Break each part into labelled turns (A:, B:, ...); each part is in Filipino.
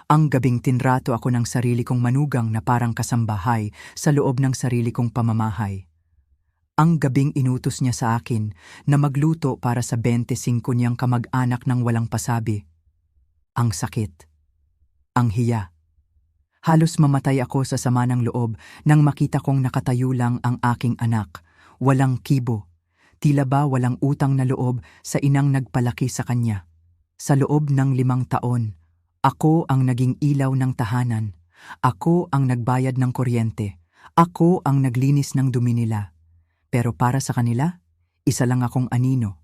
A: Ang gabing tinrato ako ng sarili kong manugang na parang kasambahay sa loob ng sarili kong pamamahay. Ang gabing inutos niya sa akin na magluto para sa 25 niyang kamag-anak ng walang pasabi. Ang sakit. Ang hiya. Halos mamatay ako sa sama ng loob nang makita kong nakatayo lang ang aking anak, walang kibo. Tila ba walang utang na loob sa inang nagpalaki sa kanya. Sa loob ng 5 taon, ako ang naging ilaw ng tahanan. Ako ang nagbayad ng kuryente. Ako ang naglinis ng dumi nila. Pero para sa kanila, isa lang akong anino.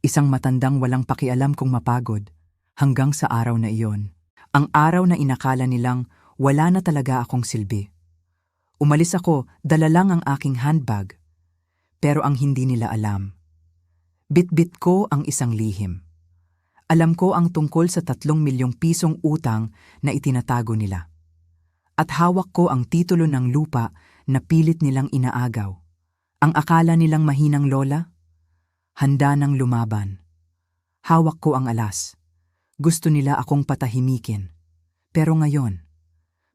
A: Isang matandang walang pakialam kung mapagod. Hanggang sa araw na iyon. Ang araw na inakala nilang wala na talaga akong silbi. Umalis ako, dala lang ang aking handbag. Pero ang hindi nila alam, bit-bit ko ang isang lihim. Alam ko ang tungkol sa 3 milyong pisong utang na itinatago nila. At hawak ko ang titulo ng lupa na pilit nilang inaagaw. Ang akala nilang mahinang lola, handa nang lumaban. Hawak ko ang alas. Gusto nila akong patahimikin. Pero ngayon,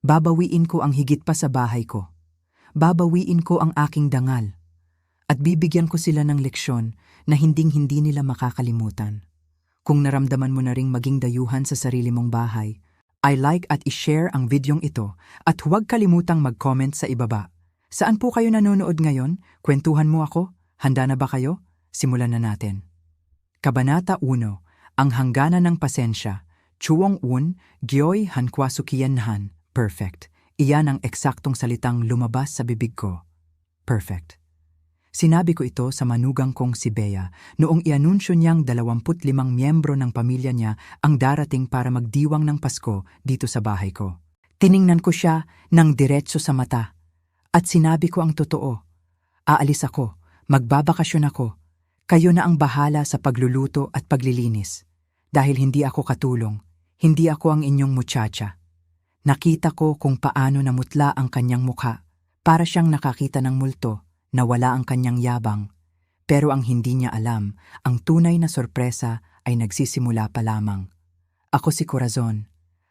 A: babawiin ko ang higit pa sa bahay ko. Babawiin ko ang aking dangal. At bibigyan ko sila ng leksyon na hinding-hindi nila makakalimutan. Kung naramdaman mo na ring maging dayuhan sa sarili mong bahay, i-like at i-share ang videong ito at huwag kalimutang mag-comment sa ibaba. Saan po kayo nanonood ngayon? Kwentuhan mo ako? Handa na ba kayo? Simulan na natin. Kabanata 1. Ang hangganan ng pasensya. Chuong un, gyoy hankwasukiyanhan. Perfect. Iyan ang eksaktong salitang lumabas sa bibig ko. Perfect. Sinabi ko ito sa manugang kong si Bea noong ianunsyo niyang 25 miyembro ng pamilya niya ang darating para magdiwang ng Pasko dito sa bahay ko. Tiningnan ko siya ng diretso sa mata at sinabi ko ang totoo. Aalis ako, magbabakasyon ako. Kayo na ang bahala sa pagluluto at paglilinis. Dahil hindi ako katulong, hindi ako ang inyong muchacha. Nakita ko kung paano namutla ang kanyang mukha para siyang nakakita ng multo. Nawala ang kanyang yabang, pero ang hindi niya alam, ang tunay na sorpresa ay nagsisimula pa lamang. Ako si Corazon,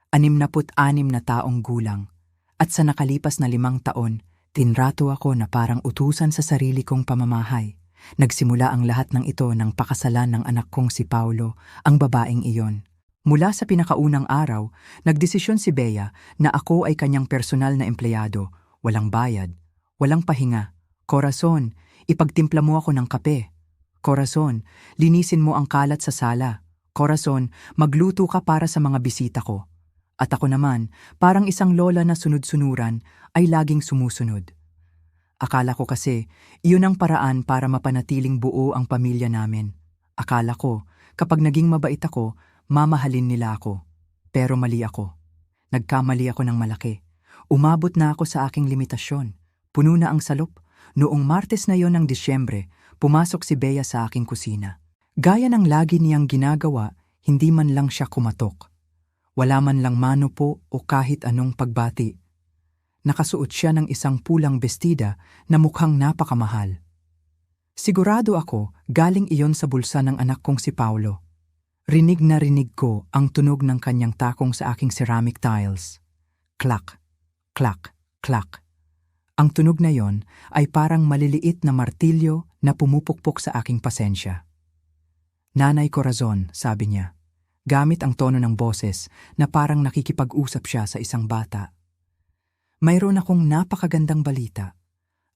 A: 66 na taong gulang, at sa nakalipas na 5 taon, tinrato ako na parang utusan sa sarili kong pamamahay. Nagsimula ang lahat ng ito ng pakasalan ng anak kong si Paulo, ang babaeng iyon. Mula sa pinakaunang araw, nagdesisyon si Bea na ako ay kanyang personal na empleyado, walang bayad, walang pahinga. Corazon, ipagtimpla mo ako ng kape. Corazon, linisin mo ang kalat sa sala. Corazon, magluto ka para sa mga bisita ko. At ako naman, parang isang lola na sunod-sunuran, ay laging sumusunod. Akala ko kasi, iyon ang paraan para mapanatiling buo ang pamilya namin. Akala ko, kapag naging mabait ako, mamahalin nila ako. Pero mali ako. Nagkamali ako ng malaki. Umabot na ako sa aking limitasyon. Puno na ang salop. Noong Martes na yon ng Disyembre, pumasok si Bea sa aking kusina. Gaya ng lagi niyang ginagawa, hindi man lang siya kumatok. Wala man lang mano po o kahit anong pagbati. Nakasuot siya ng isang pulang bestida na mukhang napakamahal. Sigurado ako galing iyon sa bulsa ng anak kong si Paulo. Rinig na rinig ko ang tunog ng kanyang takong sa aking ceramic tiles. Klak, klak, klak. Ang tunog na yon ay parang maliliit na martilyo na pumupukpok sa aking pasensya. Nanay Corazon, sabi niya, gamit ang tono ng boses na parang nakikipag-usap siya sa isang bata. Mayroon akong napakagandang balita.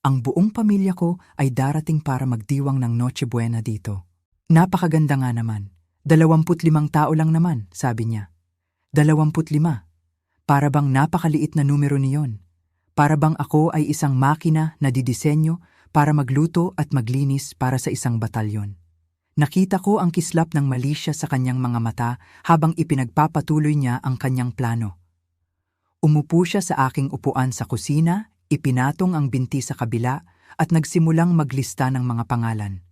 A: Ang buong pamilya ko ay darating para magdiwang ng Noche Buena dito. Napakaganda nga naman. 25 tao lang naman, sabi niya. 25. Para bang napakaliit na numero niyon. Para bang ako ay isang makina na didisenyo para magluto at maglinis para sa isang batalyon. Nakita ko ang kislap ng mali siya sa kanyang mga mata habang ipinagpapatuloy niya ang kanyang plano. Umupo siya sa aking upuan sa kusina, ipinatong ang binti sa kabila at nagsimulang maglista ng mga pangalan.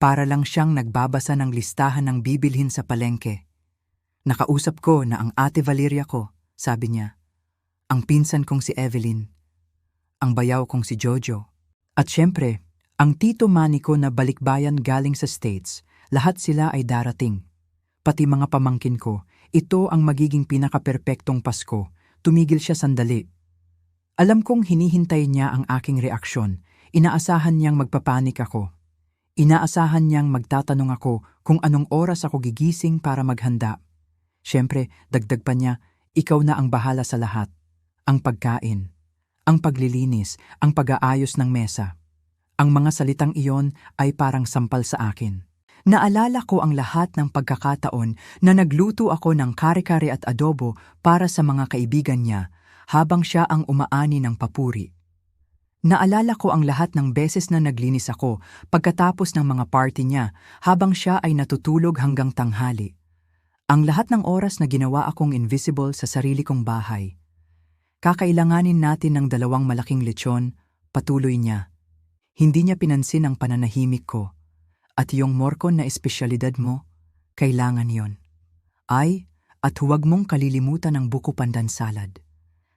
A: Para lang siyang nagbabasa ng listahan ng bibilhin sa palengke. Nakausap ko na ang ate Valeria ko, sabi niya. Ang pinsan kong si Evelyn, ang bayaw kong si Jojo, at syempre, ang tito Manny ko na balikbayan galing sa States, lahat sila ay darating. Pati mga pamangkin ko, Ito ang magiging pinaka-perpektong Pasko. Tumigil siya sandali. Alam kong hinihintay niya ang aking reaksyon. Inaasahan niyang magpapanik ako. Inaasahan niyang magtatanong ako kung anong oras ako gigising para maghanda. Siyempre, dagdag pa niya, ikaw na ang bahala sa lahat. Ang pagkain, ang paglilinis, ang pag-aayos ng mesa. Ang mga salitang iyon ay parang sampal sa akin. Naalala ko ang lahat ng pagkakataon na nagluto ako ng kare-kare at adobo para sa mga kaibigan niya habang siya ang umaani ng papuri. Naalala ko ang lahat ng beses na naglinis ako pagkatapos ng mga party niya habang siya ay natutulog hanggang tanghali. Ang lahat ng oras na ginawa akong invisible sa sarili kong bahay. Kakailanganin natin ng 2 malaking lechon, patuloy niya. Hindi niya pinansin ang pananahimik ko. At yung morcon na espesyalidad mo, kailangan yon. At huwag mong kalilimutan ang buko pandan salad.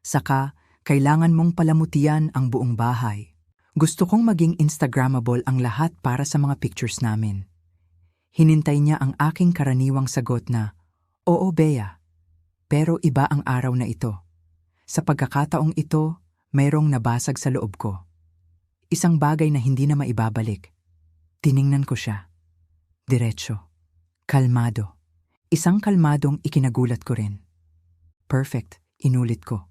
A: Saka, kailangan mong palamutian ang buong bahay. Gusto kong maging Instagrammable ang lahat para sa mga pictures namin. Hinintay niya ang aking karaniwang sagot na, "Oo, Bea." Pero iba ang araw na ito. Sa pagkakataong ito, mayroong nabasag sa loob ko. Isang bagay na hindi na maibabalik. Tiningnan ko siya. Diretso. Kalmado. Isang kalmadong ikinagulat ko rin. Perfect, inulit ko.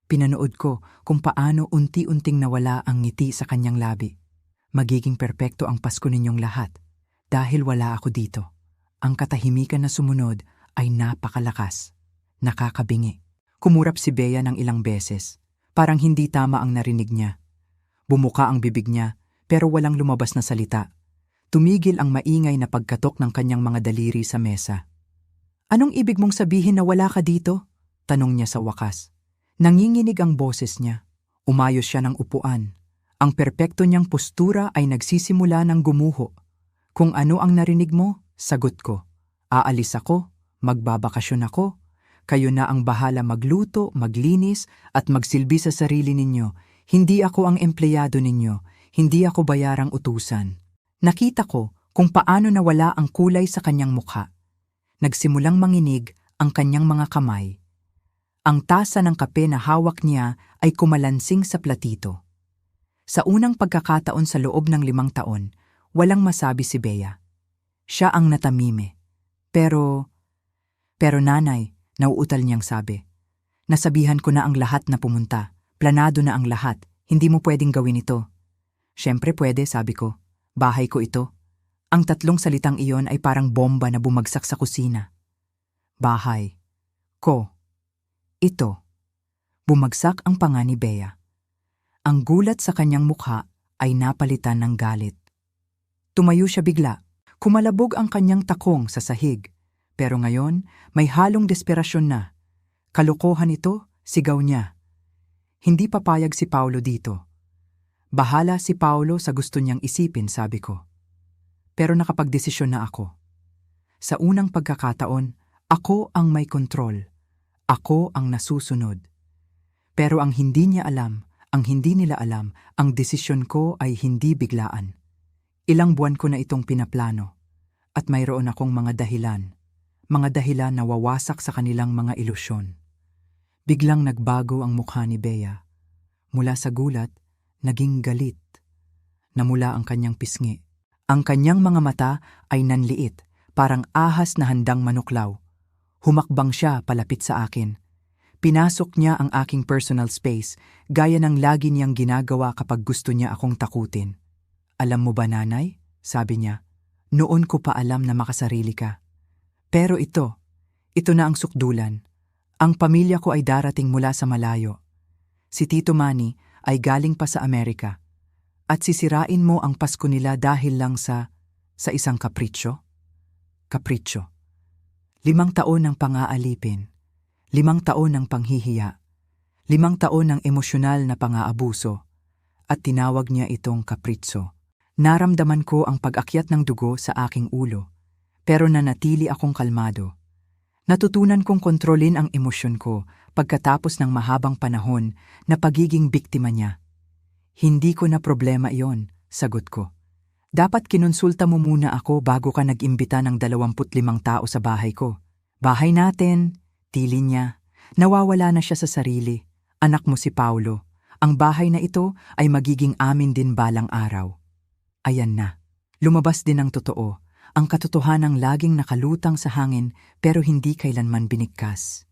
A: Pinanood ko kung paano unti-unting nawala ang ngiti sa kanyang labi. Magiging perpekto ang Pasko ninyong lahat dahil wala ako dito. Ang katahimikan na sumunod ay napakalakas. Nakakabingi. Kumurap si Bea ng ilang beses. Parang hindi tama ang narinig niya. Bumuka ang bibig niya pero walang lumabas na salita. Tumigil ang maingay na pagkatok ng kanyang mga daliri sa mesa. "Anong ibig mong sabihin na wala ka dito?" tanong niya sa wakas. Nanginginig ang boses niya. Umayos siya ng upuan. Ang perpekto niyang postura ay nagsisimula ng gumuho. "Kung ano ang narinig mo, sagot ko. Aalis ako, magbabakasyon ako. Kayo na ang bahala magluto, maglinis at magsilbi sa sarili ninyo. Hindi ako ang empleyado ninyo. Hindi ako bayarang utusan." Nakita ko kung paano nawala ang kulay sa kanyang mukha. Nagsimulang manginig ang kanyang mga kamay. Ang tasa ng kape na hawak niya ay kumalansing sa platito. Sa unang pagkakataon sa loob ng 5 taon, walang masabi si Bea. Siya ang natamime. Pero nanay, nauutal niyang sabi. "Nasabihan ko na ang lahat na pumunta. Planado na ang lahat. Hindi mo pwedeng gawin ito." "Siyempre pwede," sabi ko. "Bahay ko ito." Ang 3 salitang iyon ay parang bomba na bumagsak sa kusina. Bahay. Ko. Ito. Bumagsak ang panga ni Bea. Ang gulat sa kanyang mukha ay napalitan ng galit. Tumayo siya bigla. Kumalabog ang kanyang takong sa sahig. Pero ngayon, may halong desperasyon na. "Kalokohan ito," sigaw niya. Hindi papayag si Paulo dito. Bahala si Paulo sa gusto niyang isipin, sabi ko. Pero nakapagdesisyon na ako. Sa unang pagkakataon, ako ang may kontrol. Ako ang nasusunod. Pero ang hindi niya alam, ang hindi nila alam, ang desisyon ko ay hindi biglaan. Ilang buwan ko na itong pinaplano. At mayroon akong mga dahilan. Mga dahilan na wawasak sa kanilang mga ilusyon. Biglang nagbago ang mukha ni Bea. Mula sa gulat, naging galit. Namula ang kanyang pisngi. Ang kanyang mga mata ay nanliit, parang ahas na handang manuklaw. Humakbang siya palapit sa akin. Pinasok niya ang aking personal space, gaya ng lagi niyang ginagawa kapag gusto niya akong takutin. "Alam mo ba, nanay?" sabi niya. "Noon ko pa alam na makasarili ka. Pero ito na ang sukdulan. Ang pamilya ko ay darating mula sa malayo. Si Tito Manny ay galing pa sa Amerika. At sisirain mo ang Pasko nila dahil lang sa isang kapritsyo? Kapritsyo. 5 taon ng pang-aalipin. 5 taon ng panghihiya. 5 taon ng emosyonal na pang-aabuso. At tinawag niya itong kapritso. Naramdaman ko ang pag-akyat ng dugo sa aking ulo. Pero nanatili akong kalmado. Natutunan kong kontrolin ang emosyon ko pagkatapos ng mahabang panahon na pagiging biktima niya. "Hindi ko na problema iyon," sagot ko. "Dapat kinonsulta mo muna ako bago ka nag-imbita ng 25 tao sa bahay ko. Bahay natin, tili niya. Nawawala na siya sa sarili. Anak mo si Paulo. Ang bahay na ito ay magiging amin din balang araw. Ayan na. Lumabas din ang totoo. Ang katotohanang laging nakalutang sa hangin pero hindi kailanman binigkas.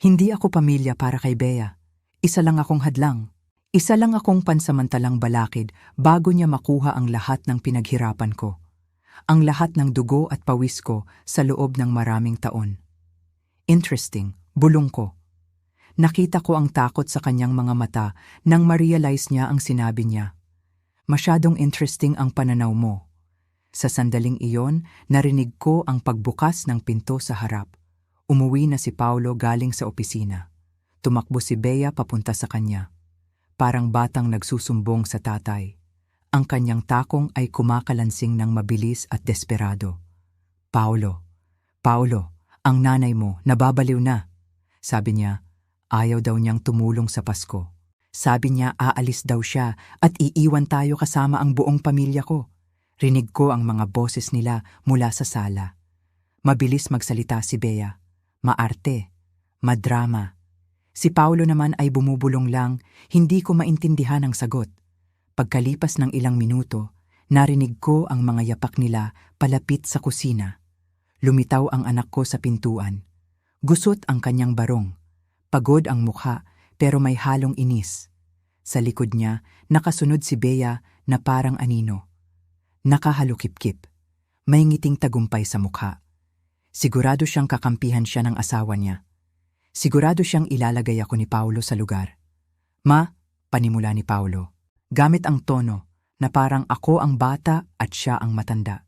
A: Hindi ako pamilya para kay Bea. Isa lang akong hadlang. Isa lang akong pansamantalang balakid bago niya makuha ang lahat ng pinaghirapan ko. Ang lahat ng dugo at pawis ko sa loob ng maraming taon. Interesting, bulong ko. Nakita ko ang takot sa kanyang mga mata nang ma-realize niya ang sinabi niya. Masyadong interesting ang pananaw mo. Sa sandaling iyon, narinig ko ang pagbukas ng pinto sa harap. Umuwi na si Paulo galing sa opisina. Tumakbo si Bea papunta sa kanya. Parang batang nagsusumbong sa tatay. Ang kanyang takong ay kumakalansing ng mabilis at desperado. Paulo, ang nanay mo, nababaliw na. Sabi niya, ayaw daw niyang tumulong sa Pasko. Sabi niya aalis daw siya at iiwan tayo kasama ang buong pamilya ko. Rinig ko ang mga boses nila mula sa sala. Mabilis magsalita si Bea. Maarte, madrama. Si Paulo naman ay bumubulong lang, hindi ko maintindihan ang sagot. Pagkalipas ng ilang minuto, narinig ko ang mga yapak nila palapit sa kusina. Lumitaw ang anak ko sa pintuan. Gusot ang kanyang barong. Pagod ang mukha pero may halong inis. Sa likod niya, nakasunod si Bea na parang anino. Nakahalukip-kip. May ngiting tagumpay sa mukha. Sigurado siyang kakampihan siya ng asawa niya. Sigurado siyang ilalagay ako ni Paulo sa lugar. Ma, panimula ni Paulo. Gamit ang tono na parang ako ang bata at siya ang matanda.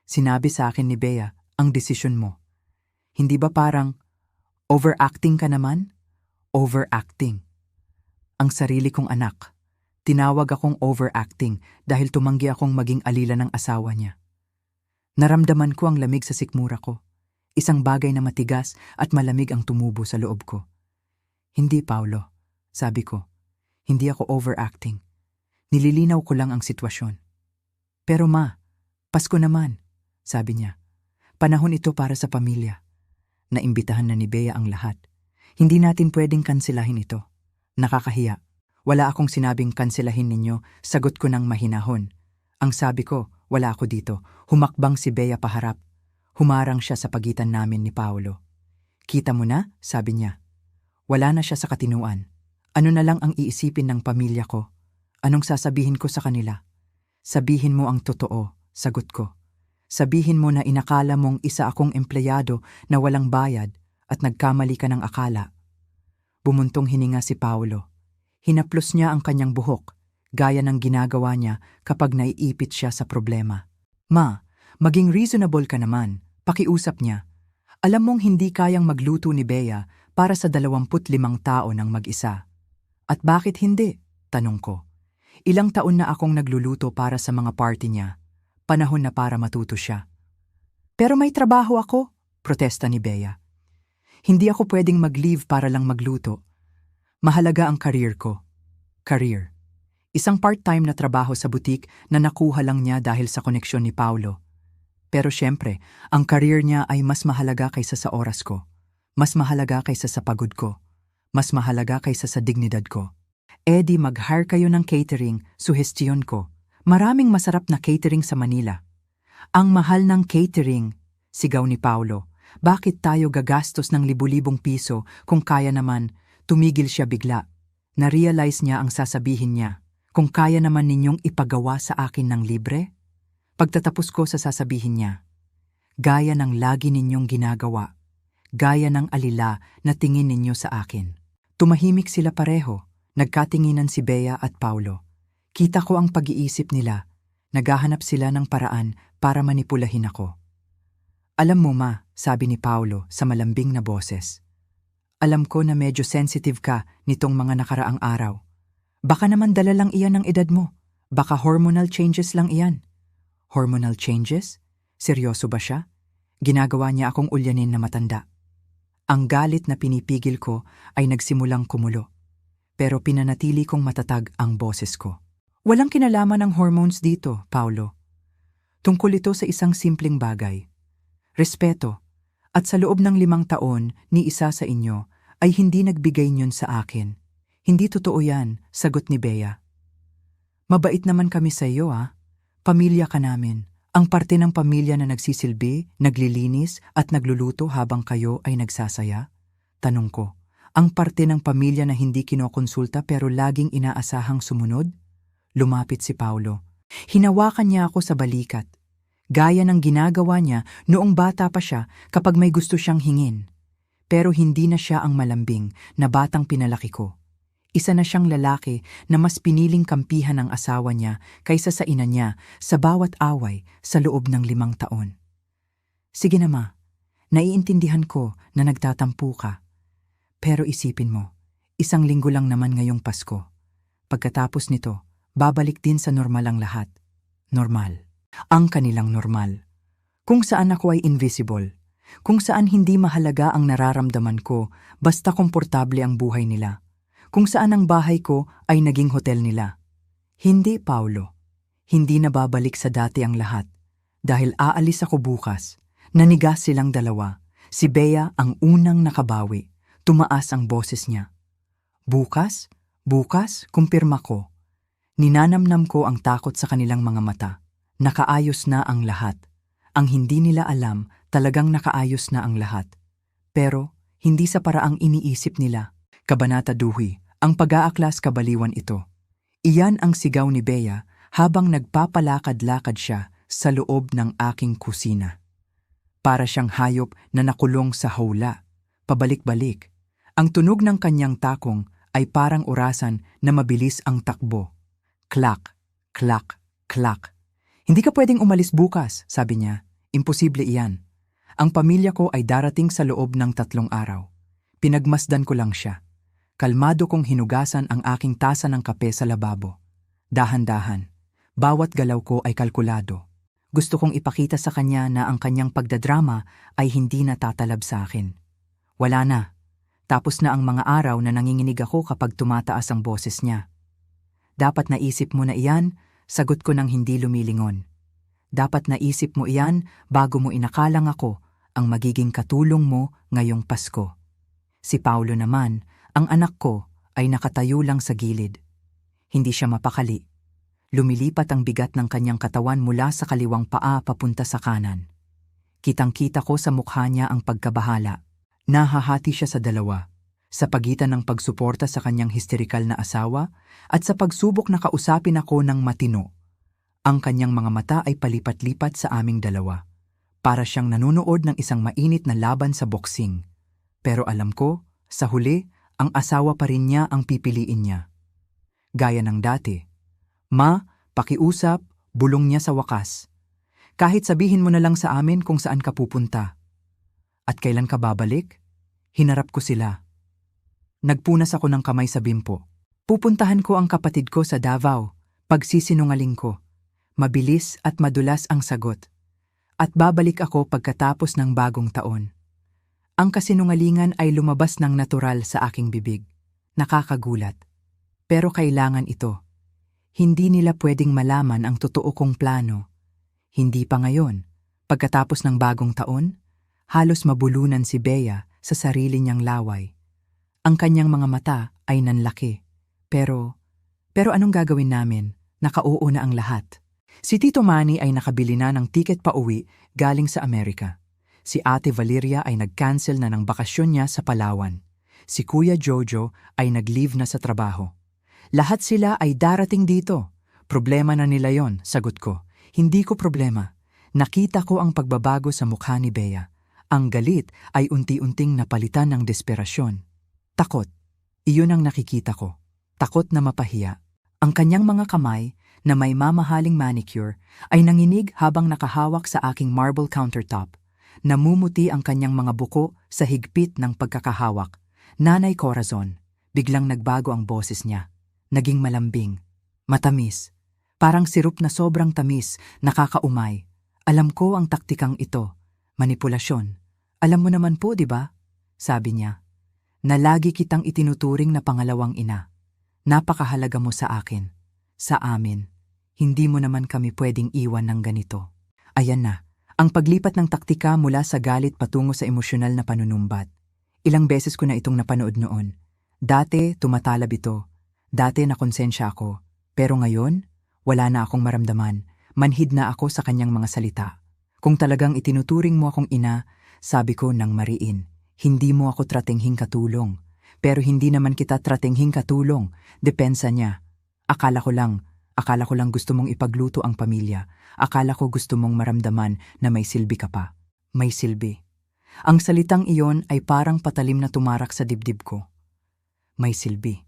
A: Sinabi sa akin ni Bea, ang desisyon mo. Hindi ba parang, overacting ka naman? Overacting. Ang sarili kong anak. Tinawag akong overacting dahil tumanggi akong maging alila ng asawa niya. Naramdaman ko ang lamig sa sikmura ko. Isang bagay na matigas at malamig ang tumubo sa loob ko. Hindi, Paulo. Sabi ko, hindi ako overacting. Nililinaw ko lang ang sitwasyon. Pero ma, Pasko naman, sabi niya. Panahon ito para sa pamilya. Naimbitahan na ni Bea ang lahat. Hindi natin pwedeng kanselahin ito. Nakakahiya. Wala akong sinabing kanselahin ninyo, sagot ko ng mahinahon. Ang sabi ko, wala ako dito. Humakbang si Bea paharap. Humarang siya sa pagitan namin ni Paulo. Kita mo na, sabi niya. Wala na siya sa katinuan. Ano na lang ang iisipin ng pamilya ko? Anong sasabihin ko sa kanila? Sabihin mo ang totoo, sagot ko. Sabihin mo na inakala mong isa akong empleyado na walang bayad at nagkamali ka ng akala. Bumuntong hininga si Paulo. Hinaplos niya ang kanyang buhok, gaya ng ginagawa niya kapag naiipit siya sa problema. Ma, maging reasonable ka naman, pakiusap niya. Alam mong hindi kayang magluto ni Bea para sa 25 tao ng mag-isa. At bakit hindi? Tanong ko. Ilang taon na akong nagluluto para sa mga party niya. Panahon na para matuto siya. Pero may trabaho ako, protesta ni Bea. Hindi ako pwedeng mag-leave para lang magluto. Mahalaga ang career ko. Career. Isang part-time na trabaho sa butik na nakuha lang niya dahil sa koneksyon ni Paulo. Pero syempre, ang career niya ay mas mahalaga kaysa sa oras ko. Mas mahalaga kaysa sa pagod ko. Mas mahalaga kaysa sa dignidad ko. Di mag-hire kayo ng catering, suhestiyon ko. Maraming masarap na catering sa Manila. Ang mahal ng catering, sigaw ni Paulo. Bakit tayo gagastos ng libu-libong piso kung kaya naman? Tumigil siya bigla. Na-realize niya ang sasabihin niya. Kung kaya naman ninyong ipagawa sa akin ng libre? Pagtatapos ko sa sasabihin niya. Gaya ng lagi ninyong ginagawa. Gaya ng alila na tingin ninyo sa akin. Tumahimik sila pareho. Nagkatinginan si Bea at Paulo. Kita ko ang pag-iisip nila. Naghahanap sila ng paraan para manipulahin ako. Alam mo ma, sabi ni Paulo sa malambing na boses. Alam ko na medyo sensitive ka nitong mga nakaraang araw. Baka naman dala lang iyan ng edad mo. Baka hormonal changes lang iyan. Hormonal changes? Seryoso ba siya? Ginagawa niya akong ulyanin na matanda. Ang galit na pinipigil ko ay nagsimulang kumulo. Pero pinanatili kong matatag ang boses ko. Walang kinalaman ang hormones dito, Paulo. Tungkol ito sa isang simpleng bagay. Respeto. At sa loob ng 5 taon, ni isa sa inyo ay hindi nagbigay niyon sa akin. Hindi totoo yan, sagot ni Bea. Mabait naman kami sa iyo Pamilya ka namin. Ang parte ng pamilya na nagsisilbi, naglilinis at nagluluto habang kayo ay nagsasaya? Tanong ko. Ang parte ng pamilya na hindi kinokonsulta pero laging inaasahang sumunod? Lumapit si Paulo. Hinawakan niya ako sa balikat. Gaya ng ginagawa niya noong bata pa siya kapag may gusto siyang hingin. Pero hindi na siya ang malambing na batang pinalaki ko. Isa na siyang lalaki na mas piniling kampihan ang asawa niya kaysa sa ina niya sa bawat away sa loob ng 5 taon. Sige na ma, naiintindihan ko na nagtatampo ka. Pero isipin mo, 1 linggo lang naman ngayong Pasko. Pagkatapos nito, babalik din sa normal ang lahat. Normal. Ang kanilang normal. Kung saan ako ay invisible. Kung saan hindi mahalaga ang nararamdaman ko basta komportable ang buhay nila. Kung saan ang bahay ko ay naging hotel nila. Hindi, Paulo. Hindi na babalik sa dati ang lahat. Dahil aalis ako bukas. Nanigas silang dalawa. Si Bea ang unang nakabawi. Tumaas ang boses niya. Bukas? Bukas? Kumpirma ko. Ninanamnam ko ang takot sa kanilang mga mata. Nakaayos na ang lahat. Ang hindi nila alam, talagang nakaayos na ang lahat. Pero, hindi sa paraang iniisip nila. Kabanata 2, ang pag-aaklas kabaliwan ito. Iyan ang sigaw ni Bea habang nagpapalakad-lakad siya sa loob ng aking kusina. Para siyang hayop na nakulong sa hawla. Pabalik-balik. Ang tunog ng kanyang takong ay parang orasan na mabilis ang takbo. Klak, klak, klak. Hindi ka pwedeng umalis bukas, sabi niya. Imposible iyan. Ang pamilya ko ay darating sa loob ng 3 araw. Pinagmasdan ko lang siya. Kalmado kong hinugasan ang aking tasa ng kape sa lababo. Dahan-dahan. Bawat galaw ko ay kalkulado. Gusto kong ipakita sa kanya na ang kanyang pagdadrama ay hindi na tatalab sa akin. Wala na. Tapos na ang mga araw na nanginginig ako kapag tumataas ang boses niya. Dapat naisip mo na iyan, sagot ko nang hindi lumilingon. Dapat naisip mo iyan bago mo inakalang ako ang magiging katulong mo ngayong Pasko. Si Paulo naman, ang anak ko, ay nakatayo lang sa gilid. Hindi siya mapakali. Lumilipat ang bigat ng kanyang katawan mula sa kaliwang paa papunta sa kanan. Kitang-kita ko sa mukha niya ang pagkabahala. Nahahati siya sa 2. Sa pagitan ng pagsuporta sa kanyang histerikal na asawa at sa pagsubok na kausapin ako ng matino. Ang kanyang mga mata ay palipat-lipat sa aming 2. Para siyang nanonood ng isang mainit na laban sa boksing. Pero alam ko, sa huli, ang asawa pa rin niya ang pipiliin niya. Gaya ng dati. Ma, pakiusap, bulong niya sa wakas. Kahit sabihin mo na lang sa amin kung saan ka pupunta. At kailan ka babalik? Hinarap ko sila. Nagpunas ako ng kamay sa bimpo. Pupuntahan ko ang kapatid ko sa Davao. Pagsisinungaling ko. Mabilis at madulas ang sagot. At babalik ako pagkatapos ng bagong taon. Ang kasinungalingan ay lumabas ng natural sa aking bibig. Nakakagulat. Pero kailangan ito. Hindi nila pwedeng malaman ang totoo kong plano. Hindi pa ngayon. Pagkatapos ng bagong taon, halos mabulunan si Bea sa sarili niyang laway. Ang kanyang mga mata ay nanlaki. Pero anong gagawin namin? Nakauo na ang lahat. Si Tito Manny ay nakabili na ng tiket pa uwi galing sa Amerika. Si Ate Valeria ay nag-cancel na ng bakasyon niya sa Palawan. Si Kuya Jojo ay nag-leave na sa trabaho. Lahat sila ay darating dito. Problema na nila yon, sagot ko. Hindi ko problema. Nakita ko ang pagbabago sa mukha ni Bea. Ang galit ay unti-unting napalitan ng desperasyon. Takot. Iyon ang nakikita ko. Takot na mapahiya. Ang kanyang mga kamay na may mamahaling manicure ay nanginig habang nakahawak sa aking marble countertop. Namumuti ang kanyang mga buko sa higpit ng pagkakahawak. Nanay Corazon, biglang nagbago ang boses niya. Naging malambing. Matamis. Parang sirup na sobrang tamis, nakakaumay. Alam ko ang taktikang ito. Manipulasyon. Alam mo naman po, di ba? Sabi niya. Na lagi kitang itinuturing na pangalawang ina. Napakahalaga mo sa akin. Sa amin. Hindi mo naman kami pwedeng iwan ng ganito. Ayan na. Ang paglipat ng taktika mula sa galit patungo sa emosyonal na panunumbat. Ilang beses ko na itong napanood noon. Dati, tumatalab ito. Dati, nakonsensya ako. Pero ngayon, wala na akong maramdaman. Manhid na ako sa kanyang mga salita. Kung talagang itinuturing mo akong ina, sabi ko nang mariin, hindi mo ako tratenghing katulong. Pero hindi naman kita tratenghing katulong. Depensa niya. Akala ko lang gusto mong ipagluto ang pamilya. Akala ko gusto mong maramdaman na may silbi ka pa. May silbi. Ang salitang iyon ay parang patalim na tumarak sa dibdib ko. May silbi.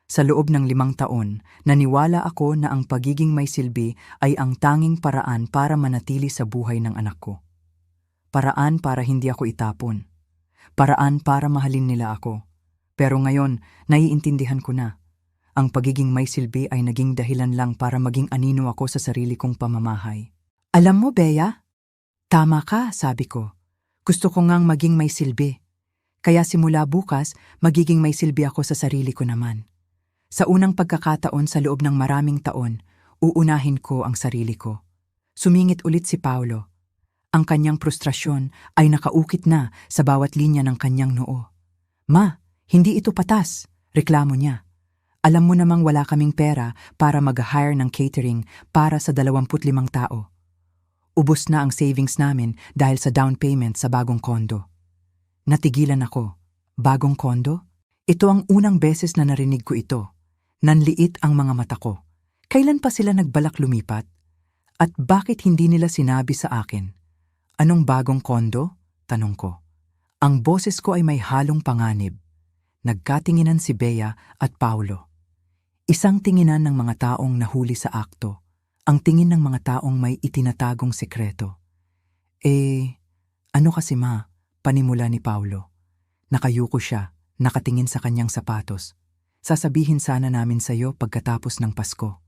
A: Sa loob ng 5 taon, naniwala ako na ang pagiging may silbi ay ang tanging paraan para manatili sa buhay ng anak ko. Paraan para hindi ako itapon. Paraan para mahalin nila ako. Pero ngayon, naiintindihan ko na. Ang pagiging may silbi ay naging dahilan lang para maging anino ako sa sarili kong pamamahay. Alam mo, Bea? Tama ka, sabi ko. Gusto ko ngang maging may silbi. Kaya simula bukas, magiging may silbi ako sa sarili ko naman. Sa unang pagkakataon sa loob ng maraming taon, uunahin ko ang sarili ko. Sumingit ulit si Paulo. Ang kanyang frustrasyon ay nakaukit na sa bawat linya ng kanyang noo. Ma, hindi ito patas, reklamo niya. Alam mo namang wala kaming pera para mag-hire ng catering para sa 25 tao. Ubos na ang savings namin dahil sa down payment sa bagong kondo. Natigilan ako. Bagong kondo? Ito ang unang beses na narinig ko ito. Nanliit ang mga mata ko. Kailan pa sila nagbalak lumipat? At bakit hindi nila sinabi sa akin? Anong bagong kondo? Tanong ko. Ang boses ko ay may halong panganib. Nagkatinginan si Bea at Paulo. Isang tinginan ng mga taong nahuli sa akto. Ang tingin ng mga taong may itinatagong sekreto. Ano kasi ma? Panimula ni Paulo. Nakayuko siya, nakatingin sa kanyang sapatos. Sasabihin sana namin sa'yo pagkatapos ng Pasko.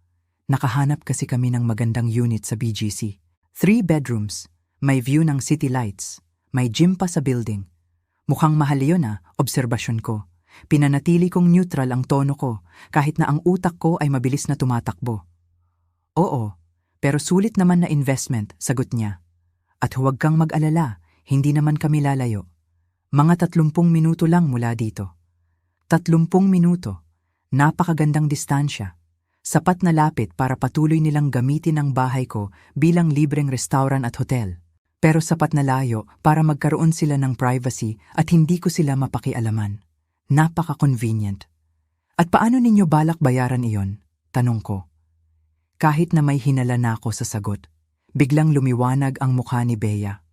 A: Nakahanap kasi kami ng magandang unit sa BGC. 3 bedrooms, may view ng city lights, may gym pa sa building. Mukhang mahal yun obserbasyon ko. Pinanatili kong neutral ang tono ko kahit na ang utak ko ay mabilis na tumatakbo. Oo, pero sulit naman na investment, sagot niya. At huwag kang mag-alala, hindi naman kami lalayo. Mga 30 minuto lang mula dito. 30 minuto, napakagandang distansya. Sapat na lapit para patuloy nilang gamitin ang bahay ko bilang libreng restaurant at hotel. Pero sapat na layo para magkaroon sila ng privacy at hindi ko sila mapakialaman. Napaka-convenient. At paano ninyo balak bayaran iyon? Tanong ko. Kahit na may hinala na ako sa sagot, biglang lumiwanag ang mukha ni Bea.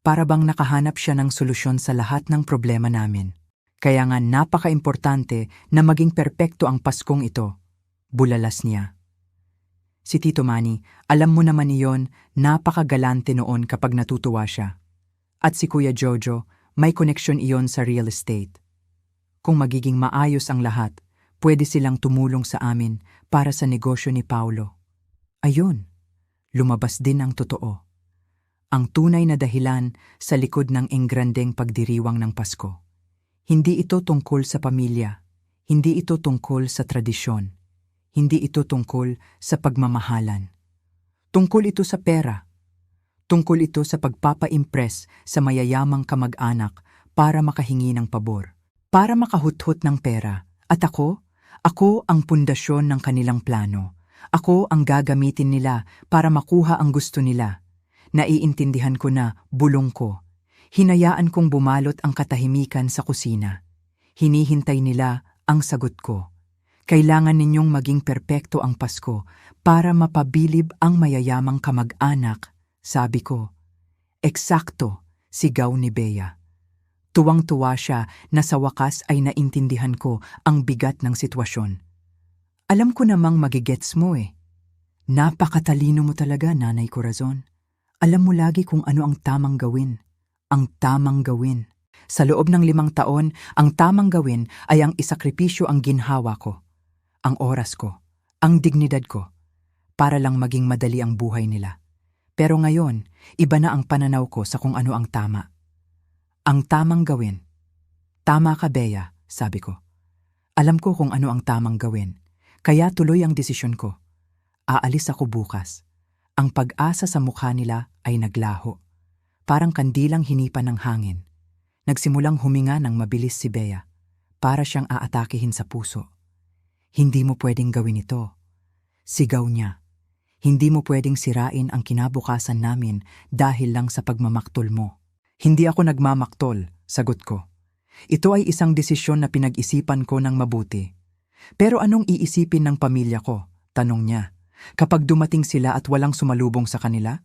A: Para bang nakahanap siya ng solusyon sa lahat ng problema namin. Kaya nga napaka-importante na maging perpekto ang Paskong ito. Bulalas niya. Si Tito Manny, alam mo naman iyon, napakagalante noon kapag natutuwa siya. At si Kuya Jojo, may koneksyon iyon sa real estate. Kung magiging maayos ang lahat, pwede silang tumulong sa amin para sa negosyo ni Paulo. Ayun, lumabas din ang totoo. Ang tunay na dahilan sa likod ng engrandeng pagdiriwang ng Pasko. Hindi ito tungkol sa pamilya, hindi ito tungkol sa tradisyon, hindi ito tungkol sa pagmamahalan. Tungkol ito sa pera. Tungkol ito sa pagpapa-impress sa mayayamang kamag-anak para makahingi ng pabor, para makahuthot ng pera. At ako ang pundasyon ng kanilang plano. Ako ang gagamitin nila para makuha ang gusto nila. Naiintindihan ko na bulong ko. Hinayaan kong bumalot ang katahimikan sa kusina. Hinihintay nila ang sagot ko. Kailangan ninyong maging perpekto ang Pasko para mapabilib ang mayayamang kamag-anak, sabi ko. Eksakto, sigaw ni Bea. Tuwang-tuwa siya na sa wakas ay naintindihan ko ang bigat ng sitwasyon. Alam ko namang magigets mo Napakatalino mo talaga, Nanay Corazon. Alam mo lagi kung ano ang tamang gawin. Ang tamang gawin. Sa loob ng 5 taon, ang tamang gawin ay ang isakripisyo ang ginhawa ko. Ang oras ko, ang dignidad ko, para lang maging madali ang buhay nila. Pero ngayon, iba na ang pananaw ko sa kung ano ang tama. Ang tamang gawin. Tama ka, Bea, sabi ko. Alam ko kung ano ang tamang gawin. Kaya tuloy ang desisyon ko. Aalis ako bukas. Ang pag-asa sa mukha nila ay naglaho. Parang kandilang hinipan ng hangin. Nagsimulang huminga ng mabilis si Bea. Para siyang aatakihin sa puso. Hindi mo pwedeng gawin ito. Sigaw niya. Hindi mo pwedeng sirain ang kinabukasan namin dahil lang sa pagmamaktol mo. Hindi ako nagmamaktol, sagot ko. Ito ay isang desisyon na pinag-isipan ko ng mabuti. Pero anong iisipin ng pamilya ko? Tanong niya. Kapag dumating sila at walang sumalubong sa kanila?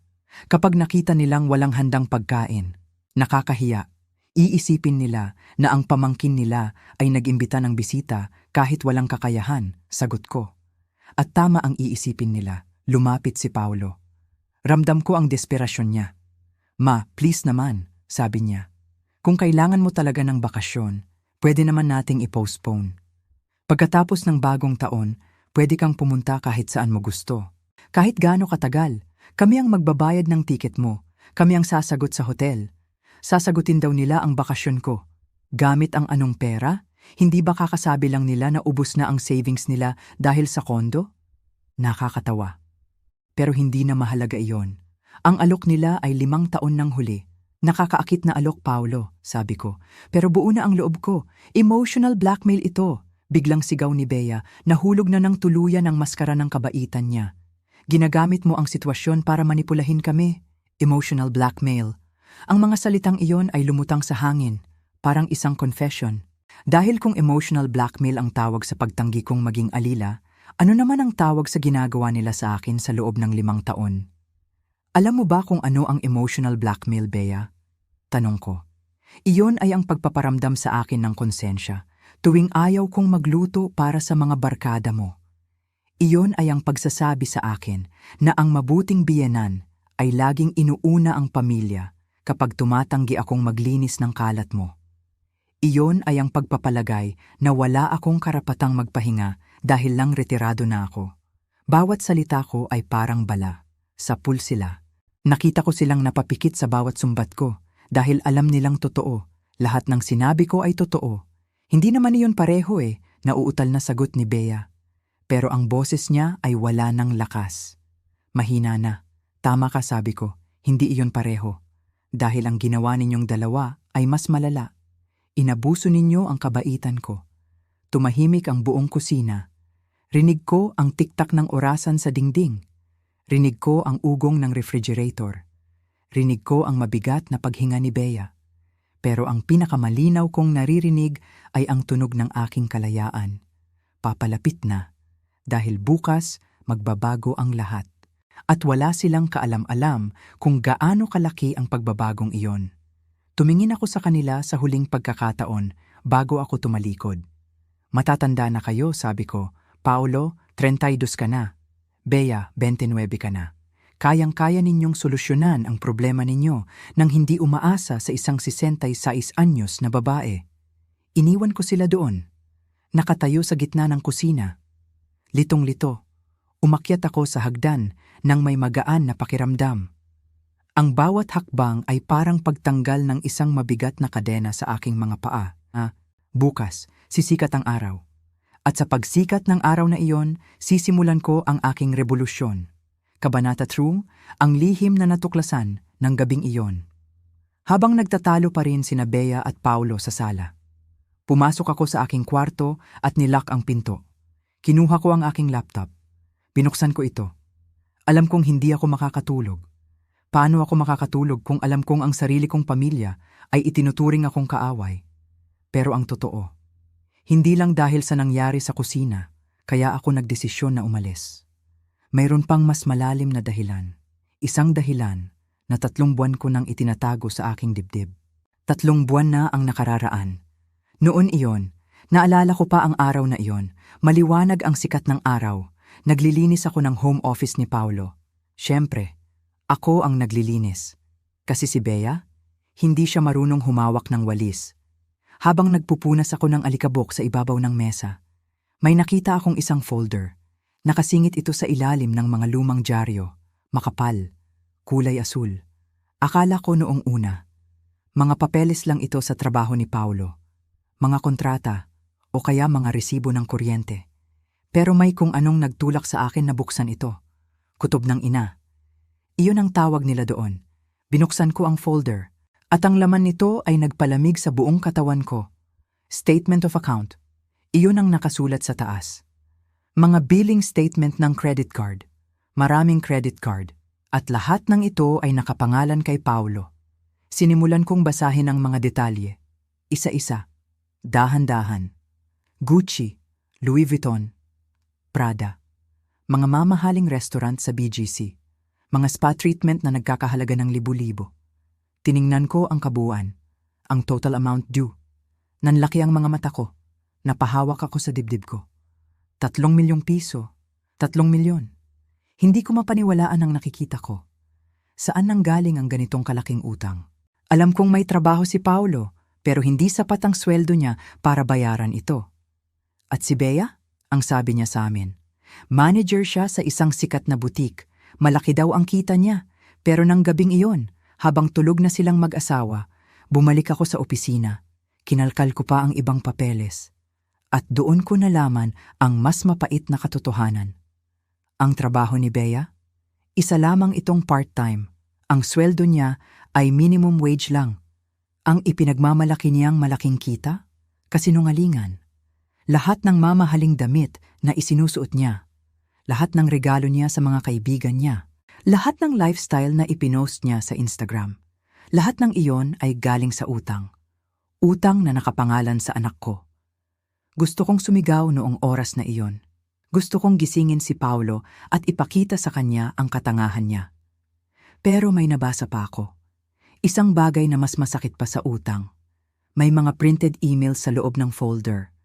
A: Kapag nakita nilang walang handang pagkain? Nakakahiya. Iisipin nila na ang pamangkin nila ay nag-imbita ng bisita kahit walang kakayahan, sagot ko. At tama ang iisipin nila, lumapit si Paulo. Ramdam ko ang desperasyon niya. Ma, please naman, sabi niya. Kung kailangan mo talaga ng bakasyon, pwede naman nating i-postpone. Pagkatapos ng bagong taon, pwede kang pumunta kahit saan mo gusto. Kahit gaano katagal, kami ang magbabayad ng tiket mo, kami ang sasagot sa hotel. Sasagutin daw nila ang bakasyon ko. Gamit ang anong pera? Hindi ba kakasabi lang nila na ubos na ang savings nila dahil sa kondo? Nakakatawa. Pero hindi na mahalaga iyon. Ang alok nila ay 5 taon nang huli. Nakakaakit na alok, Paulo, sabi ko. Pero buo na ang loob ko. Emotional blackmail ito. Biglang sigaw ni Bea, nahulog na ng tuluyan ang maskara ng kabaitan niya. Ginagamit mo ang sitwasyon para manipulahin kami. Emotional blackmail. Ang mga salitang iyon ay lumutang sa hangin, parang isang confession. Dahil kung emotional blackmail ang tawag sa pagtanggi kong maging alila, ano naman ang tawag sa ginagawa nila sa akin sa loob ng 5 taon? Alam mo ba kung ano ang emotional blackmail, Bea? Tanong ko. Iyon ay ang pagpaparamdam sa akin ng konsensya, tuwing ayaw kong magluto para sa mga barkada mo. Iyon ay ang pagsasabi sa akin na ang mabuting biyenan ay laging inuuna ang pamilya kapag tumatanggi akong maglinis ng kalat mo. Iyon ay ang pagpapalagay na wala akong karapatang magpahinga dahil lang retirado na ako. Bawat salita ko ay parang bala. Sa pool sila. Nakita ko silang napapikit sa bawat sumbat ko dahil alam nilang totoo. Lahat ng sinabi ko ay totoo. Hindi naman iyon pareho nauutal na sagot ni Bea. Pero ang boses niya ay wala ng lakas. Mahina na. Tama ka, sabi ko. Hindi iyon pareho. Dahil ang ginawa ninyong dalawa ay mas malala. Inabuso ninyo ang kabaitan ko. Tumahimik ang buong kusina. Rinig ko ang tiktak ng orasan sa dingding. Rinig ko ang ugong ng refrigerator. Rinig ko ang mabigat na paghinga ni Bea. Pero ang pinakamalinaw kong naririnig ay ang tunog ng aking kalayaan. Papalapit na. Dahil bukas, magbabago ang lahat. At wala silang kaalam-alam kung gaano kalaki ang pagbabagong iyon. Tumingin ako sa kanila sa huling pagkakataon bago ako tumalikod. Matatanda na kayo, sabi ko. Paulo, 32 ka na. Bea, 29 ka na. Kayang-kaya ninyong solusyonan ang problema ninyo nang hindi umaasa sa isang 66 anyos na babae. Iniwan ko sila doon. Nakatayo sa gitna ng kusina. Litong-lito. Umakyat ako sa hagdan nang may magaan na pakiramdam. Ang bawat hakbang ay parang pagtanggal ng isang mabigat na kadena sa aking mga paa. Bukas, sisikat ang araw. At sa pagsikat ng araw na iyon, sisimulan ko ang aking revolusyon. Kabanata 3, ang lihim na natuklasan ng gabing iyon. Habang nagtatalo pa rin sina Bea at Paulo sa sala. Pumasok ako sa aking kwarto at nilock ang pinto. Kinuha ko ang aking laptop. Binuksan ko ito. Alam kong hindi ako makakatulog. Paano ako makakatulog kung alam kong ang sarili kong pamilya ay itinuturing akong kaaway? Pero ang totoo, hindi lang dahil sa nangyari sa kusina, kaya ako nagdesisyon na umalis. Mayroon pang mas malalim na dahilan. Isang dahilan na 3 buwan ko nang itinatago sa aking dibdib. 3 buwan na ang nakararaan. Noon iyon, naalala ko pa ang araw na iyon, maliwanag ang sikat ng araw. Naglilinis ako ng home office ni Paulo. Siyempre, ako ang naglilinis. Kasi si Bea, hindi siya marunong humawak ng walis. Habang nagpupunas ako ng alikabok sa ibabaw ng mesa, may nakita akong isang folder. Nakasingit ito sa ilalim ng mga lumang dyaryo, makapal, kulay asul. Akala ko noong una, mga papeles lang ito sa trabaho ni Paulo, mga kontrata o kaya mga resibo ng kuryente. Pero may kung anong nagtulak sa akin na buksan ito. Kutob ng ina. Iyon ang tawag nila doon, Binuksan ko ang folder, at ang laman nito ay nagpalamig sa buong katawan ko. Statement of account. Iyon ang nakasulat sa taas. Mga billing statement ng credit card. Maraming credit card. At lahat ng ito ay nakapangalan kay Paulo. Sinimulan kong basahin ang mga detalye. Isa-isa. Dahan-dahan. Gucci, Louis Vuitton, Prada. Mga mamahaling restaurant sa BGC. Mga spa treatment na nagkakahalaga ng libu-libo. Tiningnan ko ang kabuuan, ang total amount due. Nanlaki ang mga mata ko. Napahawak ako sa dibdib ko. 3 milyong piso. 3 milyon. Hindi ko mapaniwalaan ang nakikita ko. Saan nanggaling ang ganitong kalaking utang? Alam kong may trabaho si Paulo, pero hindi sapat ang sweldo niya para bayaran ito. At si Bea? Ang sabi niya sa amin. Manager siya sa isang sikat na butik. Malaki daw ang kita niya, pero nang gabing iyon, habang tulog na silang mag-asawa, bumalik ako sa opisina. Kinalkal ko pa ang ibang papeles. At doon ko nalaman ang mas mapait na katotohanan. Ang trabaho ni Bea? Isa lamang itong part-time. Ang sweldo niya ay minimum wage lang. Ang ipinagmamalaki niyang malaking kita? Kasinungalingan. Lahat ng mamahaling damit na isinusuot niya. Lahat ng regalo niya sa mga kaibigan niya. Lahat ng lifestyle na ipinost niya sa Instagram. Lahat ng iyon ay galing sa utang. Utang na nakapangalan sa anak ko. Gusto kong sumigaw noong oras na iyon. Gusto kong gisingin si Paulo at ipakita sa kanya ang katangahan niya. Pero may nabasa pa ako. Isang bagay na mas masakit pa sa utang. May mga printed email sa loob ng folder.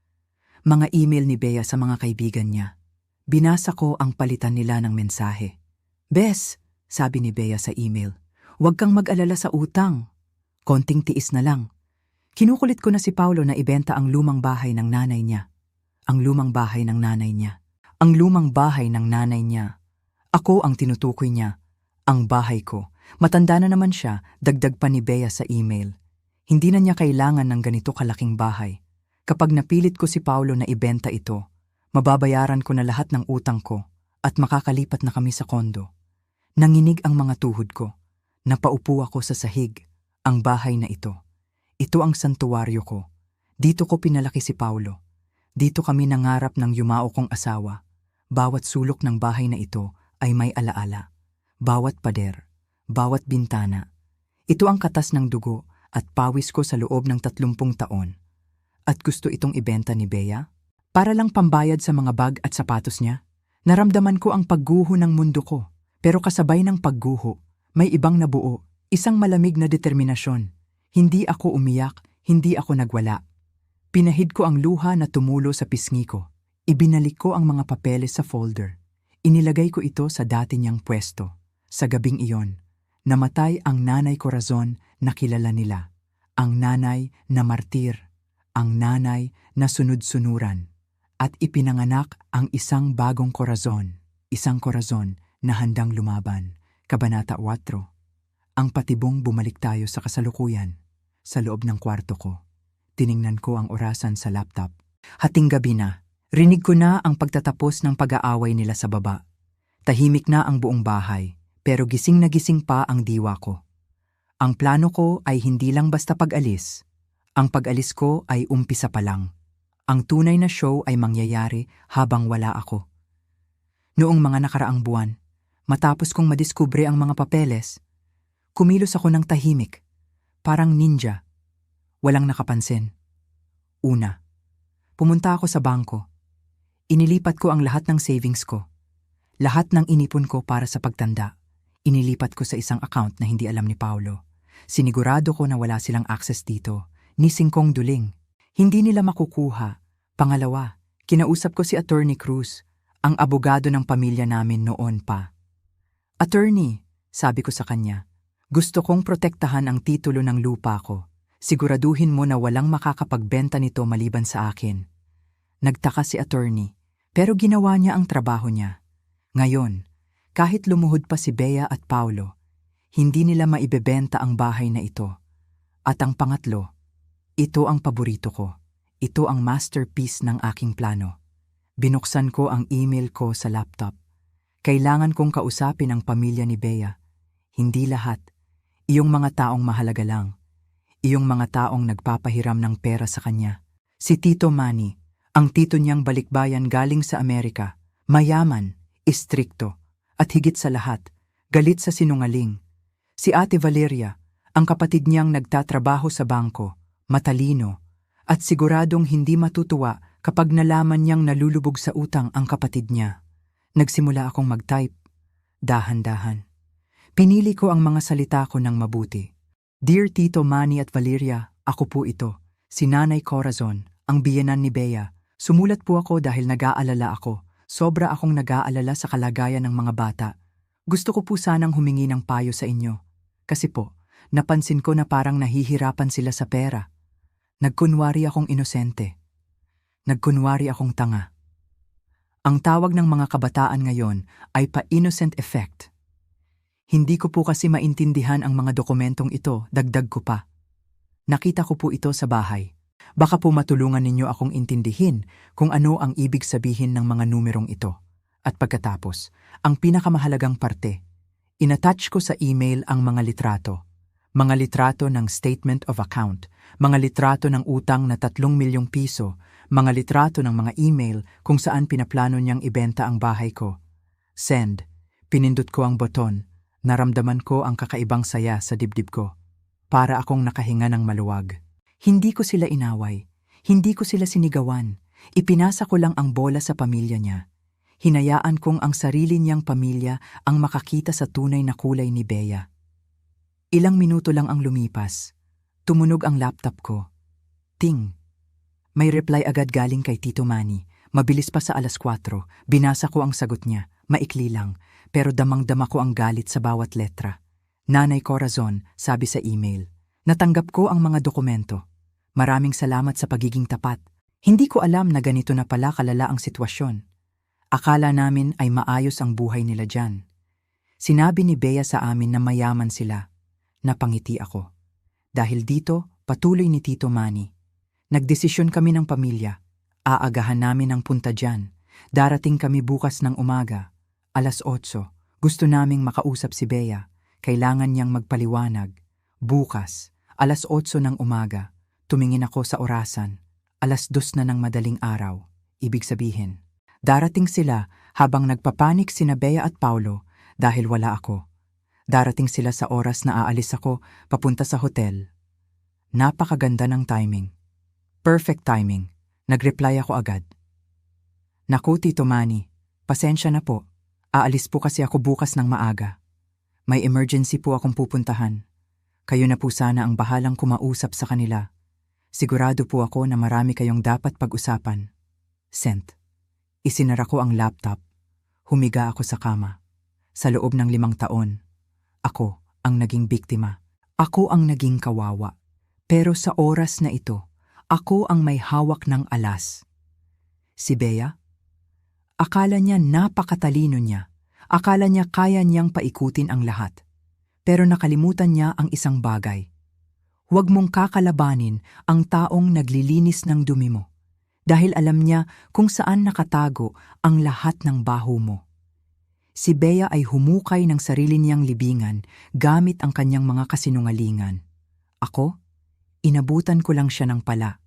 A: Mga email ni Bea sa mga kaibigan niya. Binasa ko ang palitan nila ng mensahe. Bes, sabi ni Bea sa email, huwag kang mag-alala sa utang. Konting tiis na lang. Kinukulit ko na si Paulo na ibenta ang lumang bahay ng nanay niya. Ang lumang bahay ng nanay niya. Ang lumang bahay ng nanay niya. Ako ang tinutukoy niya. Ang bahay ko. Matanda na naman siya, dagdag pa ni Bea sa email. Hindi na niya kailangan ng ganito kalaking bahay. Kapag napilit ko si Paulo na ibenta ito, mababayaran ko na lahat ng utang ko at makakalipat na kami sa kondo. Nanginig ang mga tuhod ko. Napaupo ako sa sahig. Ang bahay na ito. Ito ang santuwaryo ko. Dito ko pinalaki si Paulo. Dito kami nangarap ng yumao kong asawa. Bawat sulok ng bahay na ito ay may alaala. Bawat pader, bawat bintana. Ito ang katas ng dugo at pawis ko sa loob ng 30 taon. At gusto itong ibenta ni Bea? Para lang pambayad sa mga bag at sapatos niya? Naramdaman ko ang pagguho ng mundo ko. Pero kasabay ng pagguho, may ibang nabuo, isang malamig na determinasyon. Hindi ako umiyak, hindi ako nagwala. Pinahid ko ang luha na tumulo sa pisngi ko. Ibinalik ko ang mga papeles sa folder. Inilagay ko ito sa dati niyang pwesto. Sa gabing iyon, namatay ang nanay Corazon na kilala nila. Ang nanay na martir. Ang nanay na sunod-sunuran. At ipinanganak ang isang bagong Corazon. Isang Corazon na handang lumaban. Kabanata 4. Ang patibong bumalik tayo sa kasalukuyan. Sa loob ng kwarto ko. Tiningnan ko ang orasan sa laptop. Hating gabi na. Rinig ko na ang pagtatapos ng pag-aaway nila sa baba. Tahimik na ang buong bahay, pero gising na gising pa ang diwa ko. Ang plano ko ay hindi lang basta pag-alis. Ang pag-alis ko ay umpisa pa lang. Ang tunay na show ay mangyayari habang wala ako. Noong mga nakaraang buwan, matapos kong madiskubre ang mga papeles, kumilos ako ng tahimik, parang ninja. Walang nakapansin. Una, pumunta ako sa bangko. Inilipat ko ang lahat ng savings ko. Lahat ng inipon ko para sa pagtanda. Inilipat ko sa isang account na hindi alam ni Paulo. Sinigurado ko na wala silang access dito, ni singkong duling. Hindi nila makukuha. Pangalawa, kinausap ko si Attorney Cruz, ang abogado ng pamilya namin noon pa. Attorney, sabi ko sa kanya, gusto kong protektahan ang titulo ng lupa ko. Siguraduhin mo na walang makakapagbenta nito maliban sa akin. Nagtaka si attorney, pero ginawa niya ang trabaho niya. Ngayon, kahit lumuhod pa si Bea at Paulo, hindi nila maibebenta ang bahay na ito. At ang pangatlo, ito ang paborito ko. Ito ang masterpiece ng aking plano. Binuksan ko ang email ko sa laptop. Kailangan kong kausapin ang pamilya ni Bea. Hindi lahat. Iyong mga taong mahalaga lang. Iyong mga taong nagpapahiram ng pera sa kanya. Si Tito Manny, ang tito niyang balikbayan galing sa Amerika, mayaman, istrikto, at higit sa lahat, galit sa sinungaling. Si Ate Valeria, ang kapatid niyang nagtatrabaho sa bangko, matalino, at siguradong hindi matutuwa kapag nalaman niyang nalulubog sa utang ang kapatid niya. Nagsimula akong mag-type, dahan-dahan. Pinili ko ang mga salita ko ng mabuti. Dear Tito Manny at Valeria, ako po ito, si Nanay Corazon, ang biyenan ni Bea. Sumulat po ako dahil nag-aalala ako. Sobra akong nag-aalala sa kalagayan ng mga bata. Gusto ko po sanang humingi ng payo sa inyo. Kasi po, napansin ko na parang nahihirapan sila sa pera. Nagkunwari akong inosente. Nagkunwari akong tanga. Ang tawag ng mga kabataan ngayon ay pa-innocent effect. Hindi ko po kasi maintindihan ang mga dokumentong ito, dagdag ko pa. Nakita ko po ito sa bahay. Baka po matulungan ninyo akong intindihin kung ano ang ibig sabihin ng mga numerong ito. At pagkatapos, ang pinakamahalagang parte, inattach ko sa email ang mga litrato. Mga litrato ng statement of account, mga litrato ng utang na 3 milyong piso, mga litrato ng mga email kung saan pinaplano niyang ibenta ang bahay ko. Send. Pinindot ko ang boton. Naramdaman ko ang kakaibang saya sa dibdib ko. Para akong nakahinga ng maluwag. Hindi ko sila inaway. Hindi ko sila sinigawan. Ipinasa ko lang ang bola sa pamilya niya. Hinayaan kong ang sarili niyang pamilya ang makakita sa tunay na kulay ni Bea. Ilang minuto lang ang lumipas. Tumunog ang laptop ko. Ting. May reply agad galing kay Tito Manny. Mabilis pa sa 4:00. Binasa ko ang sagot niya. Maikli lang, pero damang-dama ko ang galit sa bawat letra. Nanay Corazon, sabi sa email. Natanggap ko ang mga dokumento. Maraming salamat sa pagiging tapat. Hindi ko alam na ganito na pala kalala ang sitwasyon. Akala namin ay maayos ang buhay nila dyan. Sinabi ni Bea sa amin na mayaman sila. Napangiti ako. Dahil dito, patuloy ni Tito Manny. Nagdesisyon kami ng pamilya. Aagahan namin ang punta dyan. Darating kami bukas ng umaga. 8:00. Gusto naming makausap si Bea. Kailangan niyang magpaliwanag. Bukas, 8:00 ng umaga. Tumingin ako sa orasan. 2:00 na ng madaling araw. Ibig sabihin, darating sila habang nagpapanik sina Bea at Paulo dahil wala ako. Darating sila sa oras na aalis ako papunta sa hotel. Napakaganda ng timing. Perfect timing. Nag-reply ako agad. Naku, Tito Manny, pasensya na po. Aalis po kasi ako bukas ng maaga. May emergency po akong pupuntahan. Kayo na po sana ang bahalang kumausap sa kanila. Sigurado po ako na marami kayong dapat pag-usapan. Sent. Isinara ko ang laptop. Humiga ako sa kama. Sa loob ng 5 taon, ako ang naging biktima. Ako ang naging kawawa. Pero sa oras na ito, ako ang may hawak ng alas. Si Bea? Akala niya napakatalino niya. Akala niya kaya niyang paikutin ang lahat. Pero nakalimutan niya ang isang bagay. Huwag mong kakalabanin ang taong naglilinis ng dumi mo. Dahil alam niya kung saan nakatago ang lahat ng baho mo. Si Bea ay humukay ng sarili niyang libingan gamit ang kanyang mga kasinungalingan. Ako, inabutan ko lang siya ng pala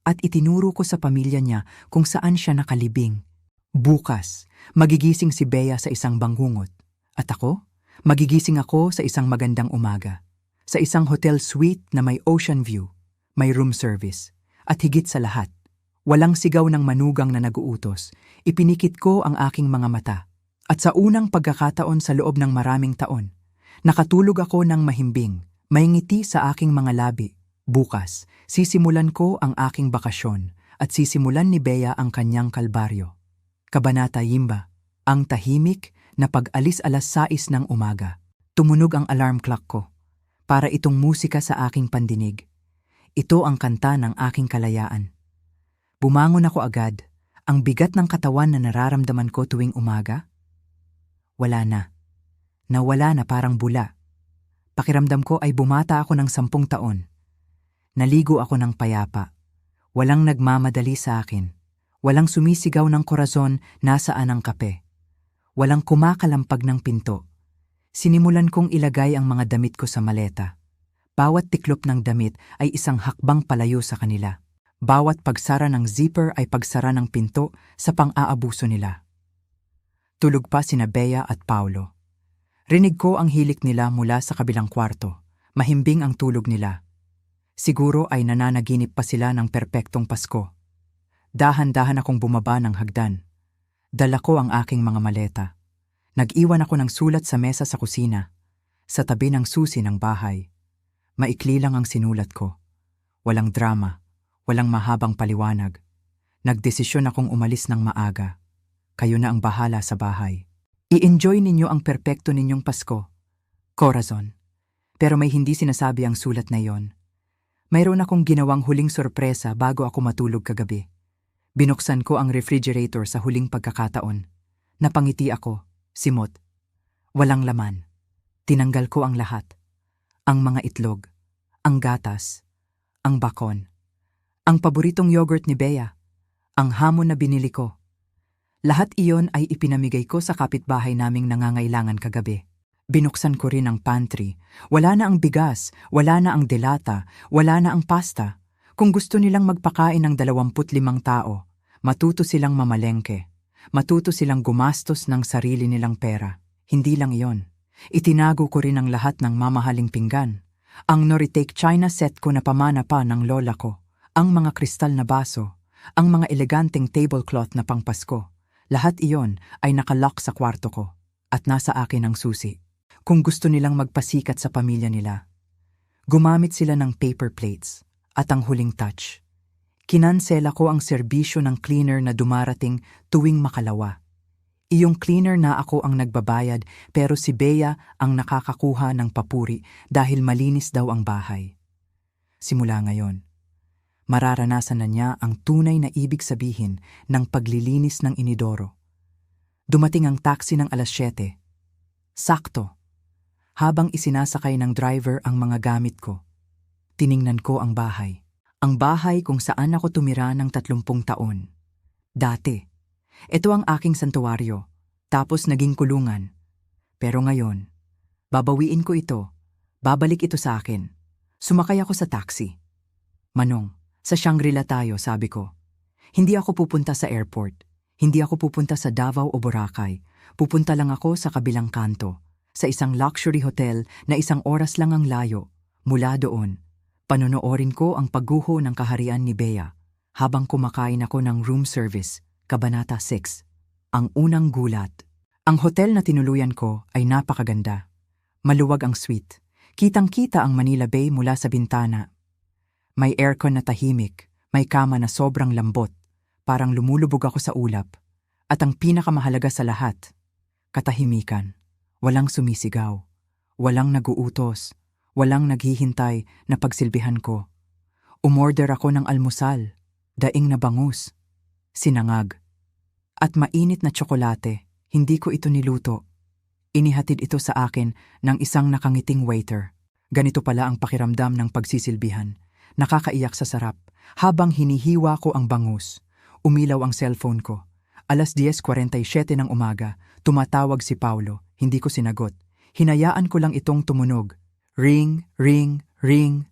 A: at itinuro ko sa pamilya niya kung saan siya nakalibing. Bukas, magigising si Bea sa isang bangungot. At ako, magigising ako sa isang magandang umaga. Sa isang hotel suite na may ocean view, may room service. At higit sa lahat, walang sigaw ng manugang na naguutos. Ipinikit ko ang aking mga mata. At sa unang pagkakataon sa loob ng maraming taon, nakatulog ako ng mahimbing, may ngiti sa aking mga labi. Bukas, sisimulan ko ang aking bakasyon at sisimulan ni Bea ang kanyang kalbaryo. Kabanata Yimba, ang tahimik na pag-alis 6:00 ng umaga. Tumunog ang alarm clock ko. Para itong musika sa aking pandinig. Ito ang kanta ng aking kalayaan. Bumangon ako agad. Ang bigat ng katawan na nararamdaman ko tuwing umaga. Wala na. Nawala na parang bula. Pakiramdam ko ay bumata ako ng 10 taon. Naligo ako ng payapa. Walang nagmamadali sa akin. Walang sumisigaw ng korazon nasaan ang kape. Walang kumakalampag ng pinto. Sinimulan kong ilagay ang mga damit ko sa maleta. Bawat tiklop ng damit ay isang hakbang palayo sa kanila. Bawat pagsara ng zipper ay pagsara ng pinto sa pang-aabuso nila. Tulog pa sina Bea at Paulo. Rinig ko ang hilik nila mula sa kabilang kwarto. Mahimbing ang tulog nila. Siguro ay nananaginip pa sila ng perpektong Pasko. Dahan-dahan akong bumaba ng hagdan. Dala ko ang aking mga maleta. Nag-iwan ako ng sulat sa mesa sa kusina, sa tabi ng susi ng bahay. Maikli lang ang sinulat ko. Walang drama, walang mahabang paliwanag. Nagdesisyon akong umalis ng maaga. Kayo na ang bahala sa bahay. I-enjoy ninyo ang perpekto ninyong Pasko. Corazon. Pero may hindi sinasabi ang sulat na yon. Mayroon akong ginawang huling sorpresa bago ako matulog kagabi. Binuksan ko ang refrigerator sa huling pagkakataon. Napangiti ako, simot. Walang laman. Tinanggal ko ang lahat. Ang mga itlog, ang gatas, ang bakon, ang paboritong yogurt ni Bea, ang hamon na binili ko. Lahat iyon ay ipinamigay ko sa kapitbahay naming nangangailangan kagabi. Binuksan ko rin ang pantry. Wala na ang bigas, wala na ang delata, wala na ang pasta. Kung gusto nilang magpakain ng 25 tao, matuto silang mamalengke. Matuto silang gumastos ng sarili nilang pera. Hindi lang iyon. Itinago ko rin ang lahat ng mamahaling pinggan. Ang Noritake China set ko na pamana pa ng lola ko. Ang mga kristal na baso. Ang mga eleganteng tablecloth na pangpasko. Lahat iyon ay nakalock sa kwarto ko at nasa akin ang susi. Kung gusto nilang magpasikat sa pamilya nila, gumamit sila ng paper plates at ang huling touch. Kinansela ko ang serbisyo ng cleaner na dumarating tuwing makalawa. Iyong cleaner na ako ang nagbabayad pero si Bea ang nakakakuha ng papuri dahil malinis daw ang bahay. Simula ngayon, mararanasan na niya ang tunay na ibig sabihin ng paglilinis ng inidoro. Dumating ang taxi ng 7:00. Sakto. Habang isinasakay ng driver ang mga gamit ko, tiningnan ko ang bahay. Ang bahay kung saan ako tumira ng 30 taon. Dati, ito ang aking santuwaryo, tapos naging kulungan. Pero ngayon, babawiin ko ito, babalik ito sa akin. Sumakay ako sa taxi. Manong, sa Shangri-La tayo, sabi ko. Hindi ako pupunta sa airport. Hindi ako pupunta sa Davao o Boracay. Pupunta lang ako sa kabilang kanto, sa isang luxury hotel na 1 oras lang ang layo. Mula doon, panonoorin ko ang pagguho ng kaharian ni Bea habang kumakain ako ng room service, Kabanata 6. Ang unang gulat. Ang hotel na tinuluyan ko ay napakaganda. Maluwag ang suite. Kitang-kita ang Manila Bay mula sa bintana. May aircon na tahimik, may kama na sobrang lambot, parang lumulubog ako sa ulap. At ang pinakamahalaga sa lahat, katahimikan. Walang sumisigaw, walang naguutos, walang naghihintay na pagsilbihan ko. Umorder ako ng almusal, daing na bangus, sinangag, at mainit na tsokolate. Hindi ko ito niluto. Inihatid ito sa akin ng isang nakangiting waiter. Ganito pala ang pakiramdam ng pagsisilbihan. Nakakaiyak sa sarap. Habang hinihiwa ko ang bangus, umilaw ang cellphone ko. 10:47 ng umaga, tumatawag si Paulo. Hindi ko sinagot. Hinayaan ko lang itong tumunog. Ring, ring, ring.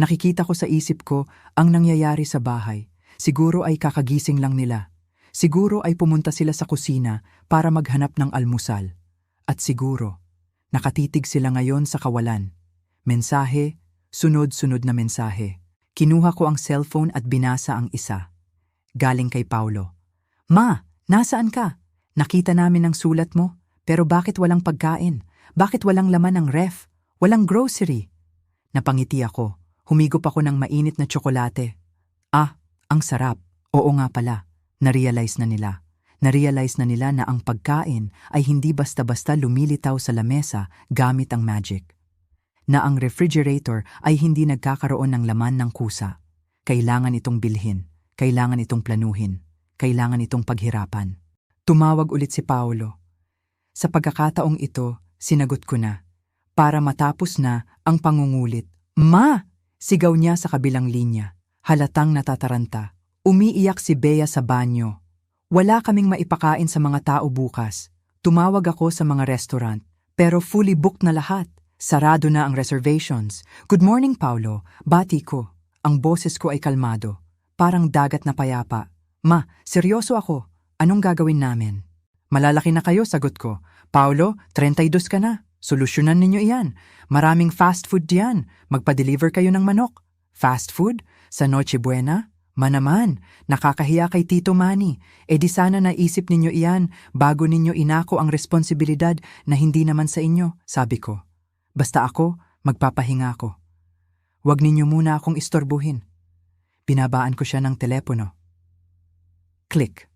A: Nakikita ko sa isip ko ang nangyayari sa bahay. Siguro ay kakagising lang nila. Siguro ay pumunta sila sa kusina para maghanap ng almusal. At siguro, nakatitig sila ngayon sa kawalan. Mensahe, sunod-sunod na mensahe. Kinuha ko ang cellphone at binasa ang isa. Galing kay Paulo. Ma, nasaan ka? Nakita namin ang sulat mo, pero bakit walang pagkain? Bakit walang laman ng ref? Walang grocery? Napangiti ako. Humigop ako ng mainit na tsokolate. Ah, ang sarap. Oo nga pala. Narealize na nila. Narealize na nila na ang pagkain ay hindi basta-basta lumilitaw sa lamesa gamit ang magic. Na ang refrigerator ay hindi nagkakaroon ng laman ng kusa. Kailangan itong bilhin, kailangan itong planuhin, kailangan itong paghirapan. Tumawag ulit si Paulo. Sa pagkakataong ito, sinagot ko na. Para matapos na ang pangungulit. Ma! Sigaw niya sa kabilang linya. Halatang natataranta. Umiiyak si Bea sa banyo. Wala kaming maipakain sa mga tao bukas. Tumawag ako sa mga restaurant. Pero fully booked na lahat. Sarado na ang reservations. Good morning, Paulo. Bati ko. Ang boses ko ay kalmado. Parang dagat na payapa. Ma, seryoso ako. Anong gagawin namin? Malalaki na kayo, sagot ko. Paulo, 32 ka na. Solusyonan ninyo iyan. Maraming fast food diyan. Magpa-deliver kayo ng manok. Fast food? Sa Noche Buena? Manaman, nakakahiya kay Tito Manny. E di sana naisip ninyo iyan bago ninyo inako ang responsibilidad na hindi naman sa inyo, sabi ko. Basta ako, magpapahinga ako. Huwag ninyo muna akong istorbuhin. Binabaan ko siya ng telepono. Click.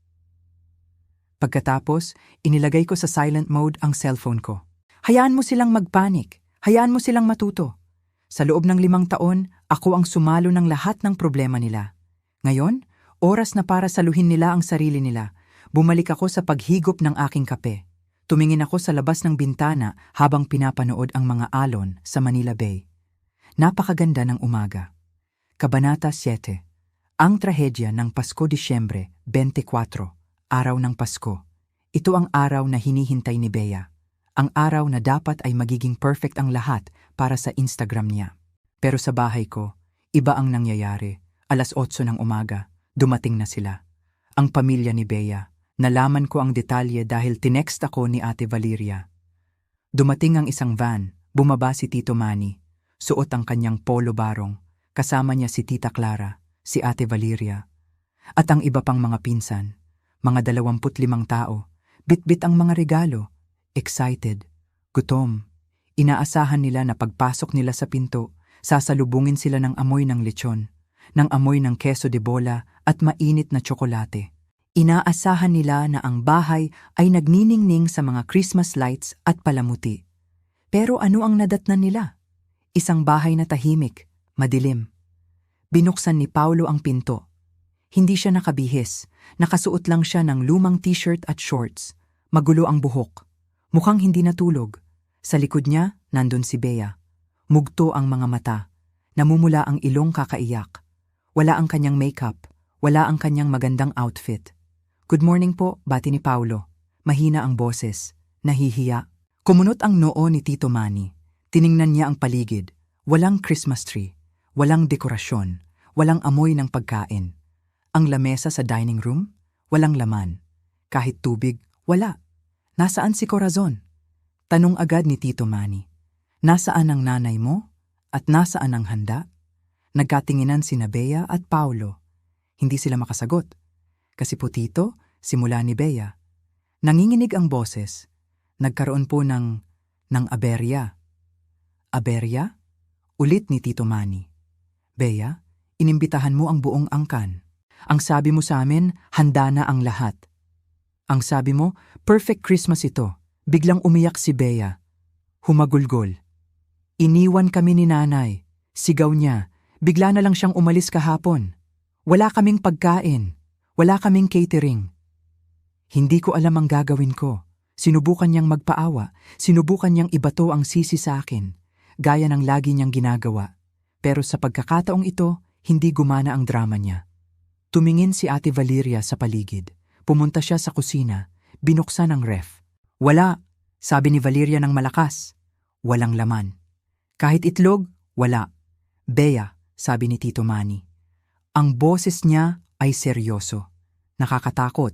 A: Pagkatapos, inilagay ko sa silent mode ang cellphone ko. Hayaan mo silang magpanik. Hayaan mo silang matuto. Sa loob ng 5 taon, ako ang sumalo ng lahat ng problema nila. Ngayon, oras na para saluhin nila ang sarili nila. Bumalik ako sa paghigop ng aking kape. Tumingin ako sa labas ng bintana habang pinapanood ang mga alon sa Manila Bay. Napakaganda ng umaga. Kabanata 7. Ang trahedya ng Pasko Disyembre 24, araw ng Pasko. Ito ang araw na hinihintay ni Bea. Ang araw na dapat ay magiging perfect ang lahat para sa Instagram niya. Pero sa bahay ko, iba ang nangyayari. 8:00 ng umaga, dumating na sila. Ang pamilya ni Bea. Nalaman ko ang detalye dahil tinext ako ni Ate Valeria. Dumating ang isang van, bumaba si Tito Manny. Suot ang kanyang polo barong. Kasama niya si Tita Clara, si Ate Valeria. At ang iba pang mga pinsan. Mga 25 tao. Bit-bit ang mga regalo. Excited. Gutom. Inaasahan nila na pagpasok nila sa pinto, sasalubungin sila ng amoy ng lechon, ng amoy ng queso de bola at mainit na tsokolate. Inaasahan nila na ang bahay ay nagniningning sa mga Christmas lights at palamuti. Pero ano ang nadatnan nila? Isang bahay na tahimik, madilim. Binuksan ni Paulo ang pinto. Hindi siya nakabihis, nakasuot lang siya ng lumang t-shirt at shorts. Magulo ang buhok. Mukhang hindi natulog. Sa likod niya, nandun si Bea. Mugto ang mga mata. Namumula ang ilong kakaiyak. Wala ang kanyang makeup, wala ang kanyang magandang outfit. Good morning po, bati ni Paulo. Mahina ang boses, nahihiya. Kumunot ang noo ni Tito Manny. Tiningnan niya ang paligid. Walang Christmas tree, walang dekorasyon, walang amoy ng pagkain. Ang lamesa sa dining room, walang laman. Kahit tubig, wala. Nasaan si Corazon? Tanong agad ni Tito Manny. Nasaan ang nanay mo? At nasaan ang handa? Nagkatinginan sina Bea at Paulo. Hindi sila makasagot. Kasi po Tito, simula ni Bea. Nanginginig ang boses. Nagkaroon po ng aberya. Aberya? Ulit ni Tito Manny. Bea, inimbitahan mo ang buong angkan. Ang sabi mo sa amin, handa na ang lahat. Ang sabi mo, perfect Christmas ito. Biglang umiyak si Bea. Humagulgol. Iniwan kami ni nanay. Sigaw niya. Bigla na lang siyang umalis kahapon. Wala kaming pagkain. Wala kaming catering. Hindi ko alam ang gagawin ko. Sinubukan niyang magpaawa. Sinubukan niyang ibato ang sisi sa akin. Gaya ng lagi niyang ginagawa. Pero sa pagkakataong ito, hindi gumana ang drama niya. Tumingin si Ate Valeria sa paligid. Pumunta siya sa kusina. Binuksan ang ref. Wala, sabi ni Valeria ng malakas. Walang laman. Kahit itlog, wala. Bea, sabi ni Tito Manny. Ang boses niya ay seryoso. Nakakatakot.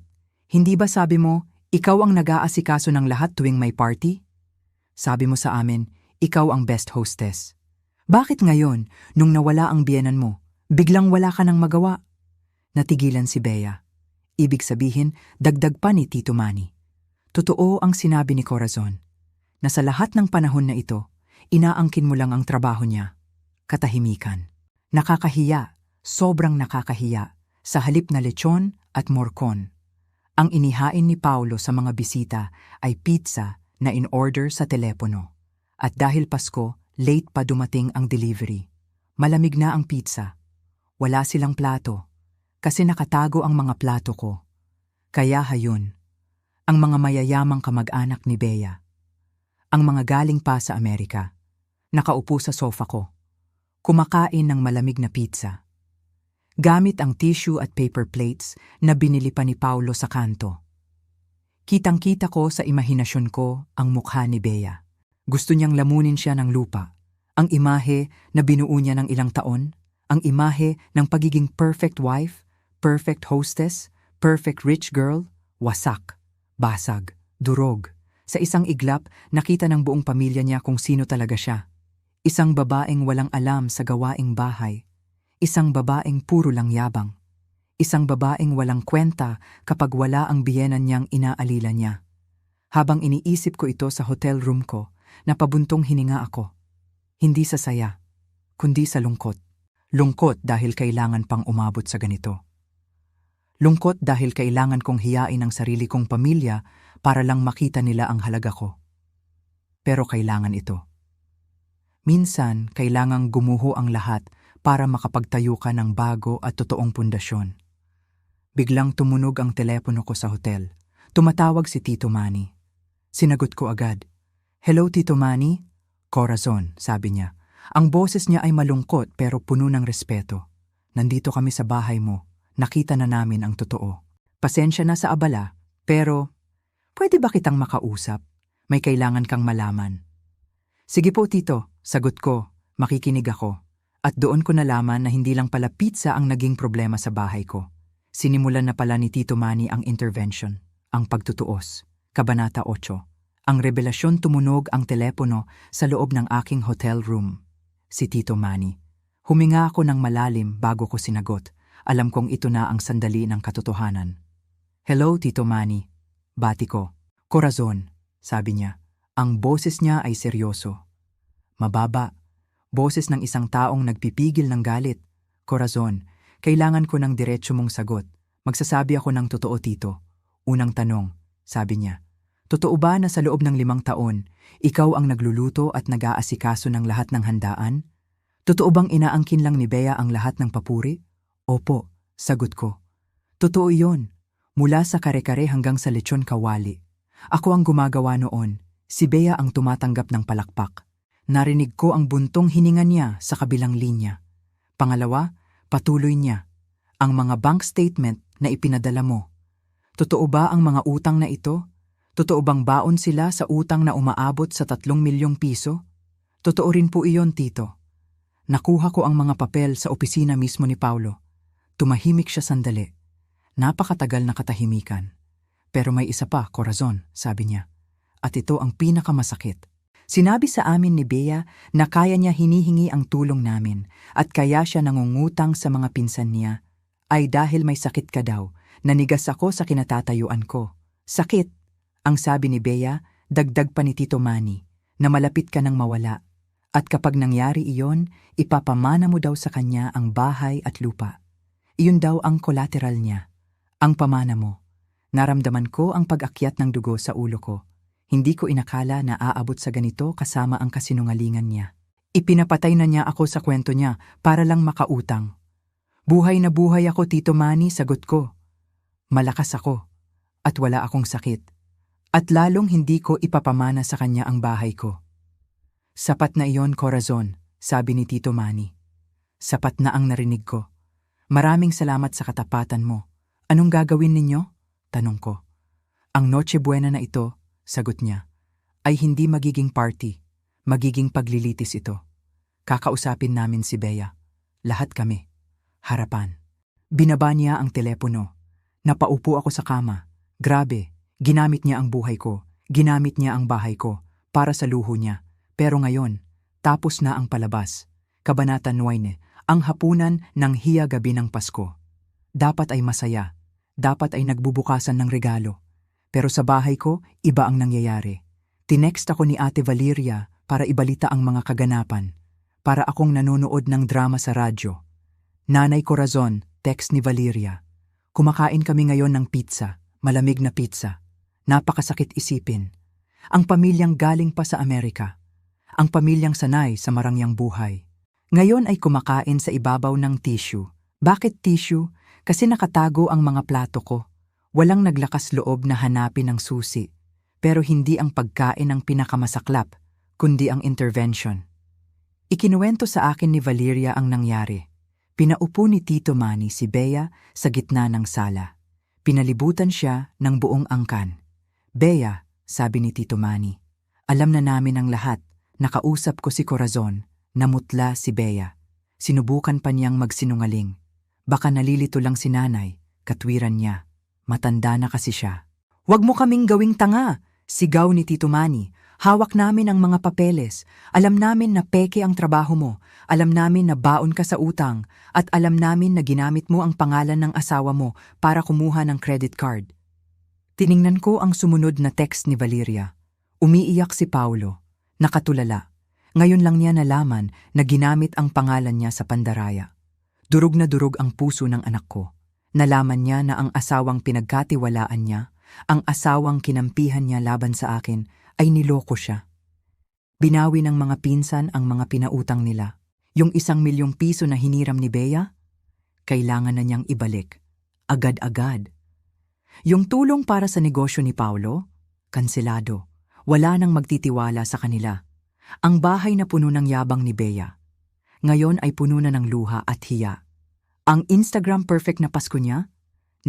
A: Hindi ba sabi mo, ikaw ang nag-aasikaso ng lahat tuwing may party? Sabi mo sa amin, ikaw ang best hostess. Bakit ngayon, nung nawala ang biyenan mo, biglang wala ka nang magawa? Natigilan si Bea. Ibig sabihin, dagdag pa ni Tito Manny. Totoo ang sinabi ni Corazon, na sa lahat ng panahon na ito, inaangkin mo lang ang trabaho niya. Katahimikan. Nakakahiya, sobrang nakakahiya, sa halip na lechon at morcon. Ang inihain ni Paulo sa mga bisita ay pizza na in-order sa telepono. At dahil Pasko, late pa dumating ang delivery. Malamig na ang pizza. Wala silang plato, kasi nakatago ang mga plato ko. Kaya hayon, ang mga mayayamang kamag-anak ni Bea. Ang mga galing pa sa Amerika. Nakaupo sa sofa ko. Kumakain ng malamig na pizza. Gamit ang tissue at paper plates na binili pa ni Paulo sa kanto. Kitang-kita ko sa imahinasyon ko ang mukha ni Bea. Gusto niyang lamunin siya ng lupa. Ang imahe na binuo niya ng ilang taon, ang imahe ng pagiging perfect wife, perfect hostess, perfect rich girl, wasak, basag, durog. Sa isang iglap, nakita ng buong pamilya niya kung sino talaga siya. Isang babaeng walang alam sa gawaing bahay. Isang babaeng puro lang yabang. Isang babaeng walang kwenta kapag wala ang biyenan niyang inaalila niya. Habang iniisip ko ito sa hotel room ko, napabuntong hininga ako. Hindi sa saya, kundi sa lungkot. Lungkot dahil kailangan pang umabot sa ganito. Lungkot dahil kailangan kong hiyain ang sarili kong pamilya para lang makita nila ang halaga ko. Pero kailangan ito. Minsan, kailangang gumuho ang lahat para makapagtayo ka ng bago at totoong pundasyon. Biglang tumunog ang telepono ko sa hotel. Tumatawag si Tito Manny. Sinagot ko agad. "Hello, Tito Manny?" "Corazon," sabi niya. Ang boses niya ay malungkot pero puno ng respeto. "Nandito kami sa bahay mo. Nakita na namin ang totoo. Pasensya na sa abala, pero pwede ba kitang makausap? May kailangan kang malaman." "Sige po, Tito," sagot ko. Makikinig ako. At doon ko nalaman na hindi lang pala pizza ang naging problema sa bahay ko. Sinimulan na pala ni Tito Manny ang intervention, ang pagtutuos. Kabanata 8. Ang revelasyon. Tumunog ang telepono sa loob ng aking hotel room. Si Tito Manny. Huminga ako ng malalim bago ko sinagot. Alam kong ito na ang sandali ng katotohanan. "Hello, Tito Manny." Bati ko. "Corazon," sabi niya. Ang boses niya ay seryoso. Mababa. Boses ng isang taong nagpipigil ng galit. "Corazon, kailangan ko ng diretso mong sagot. Magsasabi ako ng totoo, Tito. Unang tanong," sabi niya. "Totoo ba na sa loob ng 5 taon, ikaw ang nagluluto at nag-aasikaso ng lahat ng handaan? Totoo bang inaangkin lang ni Bea ang lahat ng papuri?" "Opo," sagot ko. "Totoo iyon. Mula sa kare-kare hanggang sa lechon kawali. Ako ang gumagawa noon. Si Bea ang tumatanggap ng palakpak." Narinig ko ang buntong hininga niya sa kabilang linya. "Pangalawa," patuloy niya, "ang mga bank statement na ipinadala mo. Totoo ba ang mga utang na ito? Totoo bang baon sila sa utang na umaabot sa 3 milyong piso? "Totoo rin po iyon, Tito." Nakuha ko ang mga papel sa opisina mismo ni Paulo. Tumahimik siya sandali. Napakatagal na katahimikan. "Pero may isa pa, Corazon," sabi niya. "At ito ang pinakamasakit. Sinabi sa amin ni Bea na kaya niya hinihingi ang tulong namin at kaya siya nangungutang sa mga pinsan niya ay dahil may sakit ka daw. Nanigas ako sa kinatatayuan ko." "Sakit?" ang sabi ni Bea, dagdag pa ni Tito Manny, "na malapit ka nang mawala. At kapag nangyari iyon, ipapamana mo daw sa kanya ang bahay at lupa. Iyon daw ang collateral niya, ang pamana mo." Naramdaman ko ang pag-akyat ng dugo sa ulo ko. Hindi ko inakala na aabot sa ganito kasama ang kasinungalingan niya. Ipinapatay na niya ako sa kwento niya para lang makautang. Buhay na buhay ako, Tito Manny, sagot ko. Malakas ako at wala akong sakit. At lalong hindi ko ipapamana sa kanya ang bahay ko. "Sapat na iyon, Corazon," sabi ni Tito Manny. "Sapat na ang narinig ko. Maraming salamat sa katapatan mo. Anong gagawin ninyo?" tanong ko. "Ang Noche Buena na ito," sagot niya, "ay hindi magiging party. Magiging paglilitis ito. Kakausapin namin si Bea. Lahat kami. Harapan." Binaba niya ang telepono. Napaupo ako sa kama. Grabe, ginamit niya ang buhay ko. Ginamit niya ang bahay ko para sa luho niya. Pero ngayon, tapos na ang palabas. Kabanata 9, ang hapunan ng hiya gabi ng Pasko. Dapat ay masaya. Dapat ay nagbubukasan ng regalo. Pero sa bahay ko, iba ang nangyayari. Tinext ako ni Ate Valeria para ibalita ang mga kaganapan. Para akong nanonood ng drama sa radyo. "Nanay Corazon," text ni Valeria. "Kumakain kami ngayon ng pizza, malamig na pizza. Napakasakit isipin. Ang pamilyang galing pa sa Amerika. Ang pamilyang sanay sa marangyang buhay. Ngayon ay kumakain sa ibabaw ng tissue. Bakit tissue? Kasi nakatago ang mga plato ko. Walang naglakas loob na hanapin ang susi. Pero hindi ang pagkain ang pinakamasaklap, kundi ang intervention." Ikinuwento sa akin ni Valeria ang nangyari. Pinaupo ni Tito Manny si Bea sa gitna ng sala. Pinalibutan siya ng buong angkan. "Bea," sabi ni Tito Manny, Alam na namin ang lahat. Nakausap ko si Corazon. Namutla si Bea. Sinubukan pa niyang magsinungaling. Baka nalilito lang si nanay. Katwiran niya. Matanda na kasi siya. "Huwag mo kaming gawing tanga!" Sigaw ni Tito Manny. "Hawak namin ang mga papeles. Alam namin na peke ang trabaho mo. Alam namin na baon ka sa utang. At alam namin na ginamit mo ang pangalan ng asawa mo para kumuha ng credit card." Tiningnan ko ang sumunod na text ni Valeria. Umiiyak si Paulo. Nakatulala. Ngayon lang niya nalaman na ginamit ang pangalan niya sa pandaraya. Durog na durog ang puso ng anak ko. Nalaman niya na ang asawang pinagkatiwalaan niya, ang asawang kinampihan niya laban sa akin, ay niloko siya. Binawi ng mga pinsan ang mga pinautang nila. Yung 1 milyong piso na hiniram ni Bea, kailangan na niyang ibalik. Agad-agad. Yung tulong para sa negosyo ni Paulo, kanselado. Wala nang magtitiwala sa kanila. Ang bahay na puno ng yabang ni Bea, ngayon ay puno na ng luha at hiya. Ang Instagram perfect na Pasko niya,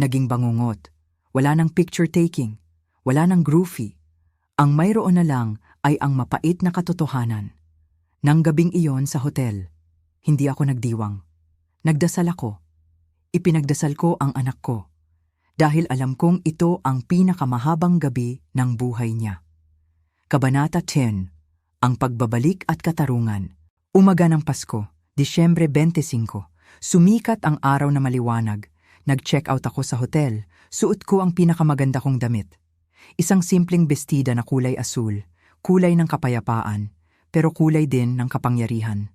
A: naging bangungot. Wala nang picture taking, wala nang groovy. Ang mayroon na lang ay ang mapait na katotohanan. Nang gabing iyon sa hotel, hindi ako nagdiwang. Nagdasal ako. Ipinagdasal ko ang anak ko. Dahil alam kong ito ang pinakamahabang gabi ng buhay niya. Kabanata 10. Ang pagbabalik at katarungan. Umaga ng Pasko, Disyembre 25. Sumikat ang araw na maliwanag. Nag-check out ako sa hotel. Suot ko ang pinakamaganda kong damit. Isang simpleng bestida na kulay asul, kulay ng kapayapaan, pero kulay din ng kapangyarihan.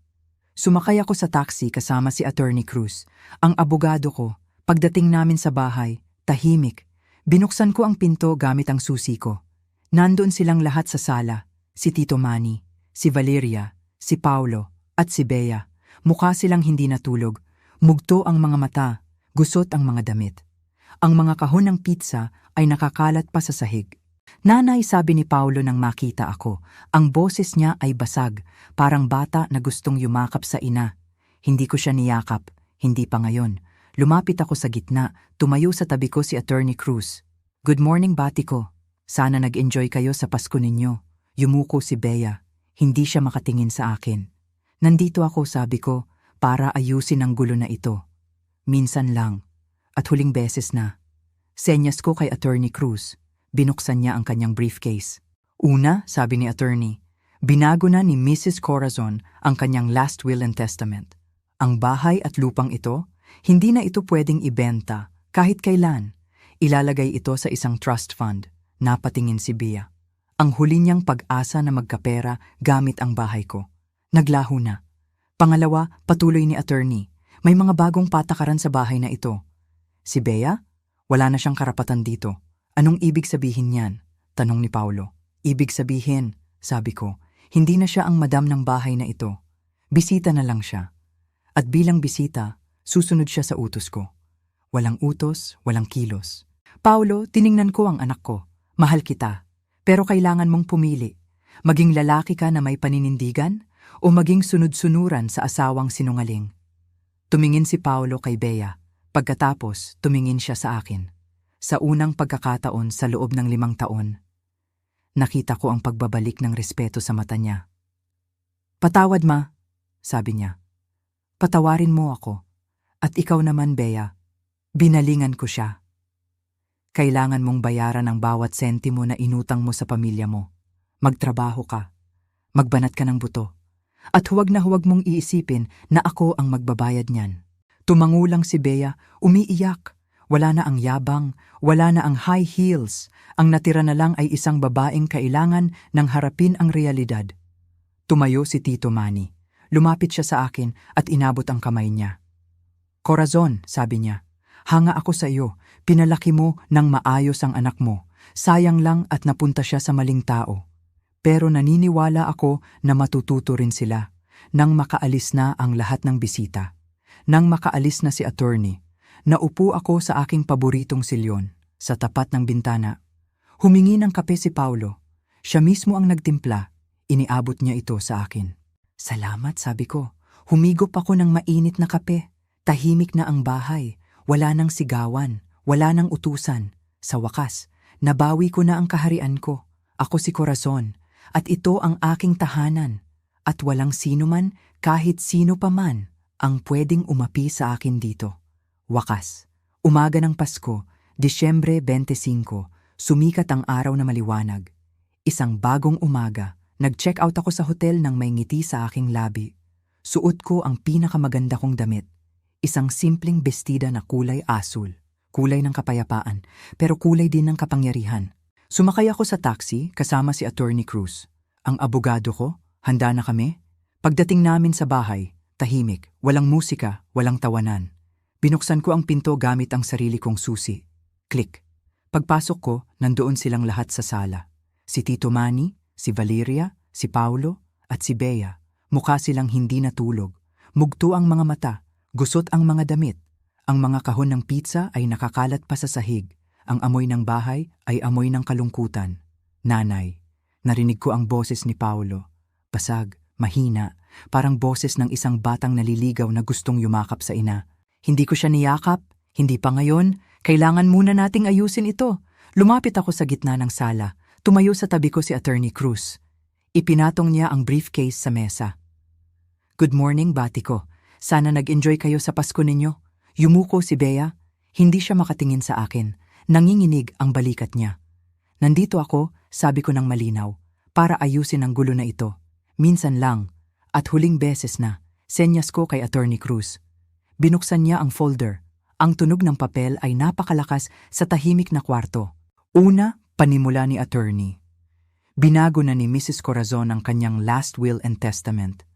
A: Sumakay ako sa taxi kasama si Attorney Cruz, ang abogado ko. Pagdating namin sa bahay, tahimik. Binuksan ko ang pinto gamit ang susi ko. Nandoon silang lahat sa sala. Si Tito Manny, si Valeria, si Paulo, at si Bea. Mukha silang hindi natulog. Mugto ang mga mata, gusot ang mga damit. Ang mga kahon ng pizza ay nakakalat pa sa sahig. "Nanay," sabi ni Paulo nang makita ako. Ang boses niya ay basag, parang bata na gustong yumakap sa ina. Hindi ko siya niyakap, hindi pa ngayon. Lumapit ako sa gitna, tumayo sa tabi ko si Attorney Cruz. "Good morning, bati ko. Sana nag-enjoy kayo sa Pasko ninyo." Yumuko si Bea. Hindi siya makatingin sa akin. "Nandito ako," sabi ko, "para ayusin ang gulo na ito. Minsan lang. At huling beses na." Senyas ko kay Attorney Cruz. Binuksan niya ang kanyang briefcase. "Una," sabi ni Attorney, "binago na ni Mrs. Corazon ang kanyang last will and testament. Ang bahay at lupang ito, hindi na ito pwedeng ibenta kahit kailan. Ilalagay ito sa isang trust fund." Napatingin si Bea. Ang huli niyang pag-asa na magkapera gamit ang bahay ko. Naglaho na. Pangalawa, patuloy ni Attorney, "May mga bagong patakaran sa bahay na ito." "Si Bea? Wala na siyang karapatan dito." "Anong ibig sabihin niyan?" tanong ni Paulo. "Ibig sabihin," sabi ko, "hindi na siya ang madam ng bahay na ito. Bisita na lang siya. At bilang bisita, susunod siya sa utos ko. Walang utos, walang kilos." "Paulo, tiningnan ko ang anak ko. Mahal kita. Pero kailangan mong pumili. Maging lalaki ka na may paninindigan o maging sunod-sunuran sa asawang sinungaling." Tumingin si Paulo kay Bea. Pagkatapos, tumingin siya sa akin. Sa unang pagkakataon sa loob ng 5 taon, nakita ko ang pagbabalik ng respeto sa mata niya. "Patawad, ma," sabi niya. "Patawarin mo ako. At ikaw naman, Bea." Binalingan ko siya. "Kailangan mong bayaran ang bawat sentimo na inutang mo sa pamilya mo. Magtrabaho ka. Magbanat ka ng buto. At huwag na huwag mong iisipin na ako ang magbabayad niyan." Tumangulang si Bea, umiiyak. Wala na ang yabang, wala na ang high heels. Ang natira na lang ay isang babaeng kailangan ng harapin ang realidad. Tumayo si Tito Manny. Lumapit siya sa akin at inabot ang kamay niya. "Corazon," sabi niya, "hanga ako sa iyo. Pinalaki mo ng maayos ang anak mo. Sayang lang at napunta siya sa maling tao. Pero naniniwala ako na matututo rin sila nang makaalis na ang lahat ng bisita. Nang makaalis na si Attorney, naupo ako sa aking paboritong silyon sa tapat ng bintana. Humingi ng kape si Paulo. Siya mismo ang nagtimpla. Iniabot niya ito sa akin. "Salamat," sabi ko. Humigop ako ng mainit na kape. Tahimik na ang bahay. Wala nang sigawan. Wala nang utusan. Sa wakas, nabawi ko na ang kaharian ko. Ako si Corazon. At ito ang aking tahanan. At walang sino man, kahit sino pa man, ang pwedeng umapi sa akin dito. Wakas. Umaga ng Pasko, Disyembre 25, sumikat ang araw na maliwanag. Isang bagong umaga, nag-check out ako sa hotel nang may ngiti sa aking labi. Suot ko ang pinakamaganda kong damit. Isang simpleng bestida na kulay asul. Kulay ng kapayapaan, pero kulay din ng kapangyarihan. Sumakay ako sa taxi kasama si Attorney Cruz. Ang abogado ko, handa na kami. Pagdating namin sa bahay, tahimik, walang musika, walang tawanan. Binuksan ko ang pinto gamit ang sarili kong susi. Click. Pagpasok ko, nandoon silang lahat sa sala. Si Tito Manny, si Valeria, si Paulo, at si Bea. Mukha silang hindi natulog. Mugto ang mga mata, gusot ang mga damit. Ang mga kahon ng pizza ay nakakalat pa sa sahig. Ang amoy ng bahay ay amoy ng kalungkutan. Nanay. Narinig ko ang boses ni Paulo. Basag, mahina, parang boses ng isang batang naliligaw na gustong yumakap sa ina. Hindi ko siya niyakap, hindi pa ngayon, kailangan muna nating ayusin ito. Lumapit ako sa gitna ng sala, tumayo sa tabi ko si Attorney Cruz. Ipinatong niya ang briefcase sa mesa. Good morning, bati ko. Sana nag-enjoy kayo sa Pasko ninyo. Yumuko si Bea, hindi siya makatingin sa akin. Nanginginig ang balikat niya. Nandito ako, sabi ko ng malinaw, para ayusin ang gulo na ito. Minsan lang, at huling beses na, senyas ko kay Attorney Cruz. Binuksan niya ang folder. Ang tunog ng papel ay napakalakas sa tahimik na kwarto. Una, panimula ni Attorney. Binago na ni Mrs. Corazon ang kanyang last will and testament.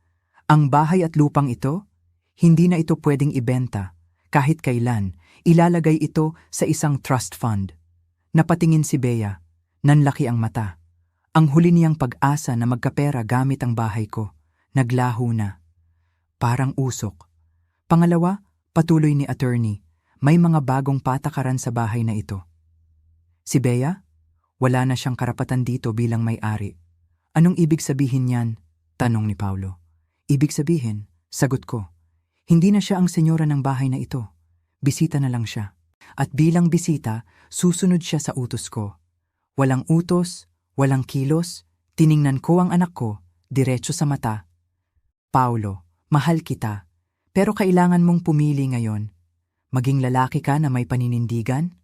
A: Ang bahay at lupang ito, hindi na ito pwedeng ibenta. Kahit kailan, ilalagay ito sa isang trust fund. Napatingin si Bea. Nanlaki ang mata. Ang huli niyang pag-asa na magkapera gamit ang bahay ko. Naglaho na. Parang usok. Pangalawa, patuloy ni Attorney, may mga bagong patakaran sa bahay na ito. Si Bea, wala na siyang karapatan dito bilang may-ari. Anong ibig sabihin niyan? Tanong ni Paulo. Ibig sabihin, sagot ko, hindi na siya ang senyora ng bahay na ito. Bisita na lang siya. At bilang bisita, susunod siya sa utos ko. Walang utos, walang kilos, tiningnan ko ang anak ko, diretso sa mata. Paulo, mahal kita. Pero kailangan mong pumili ngayon. Maging lalaki ka na may paninindigan?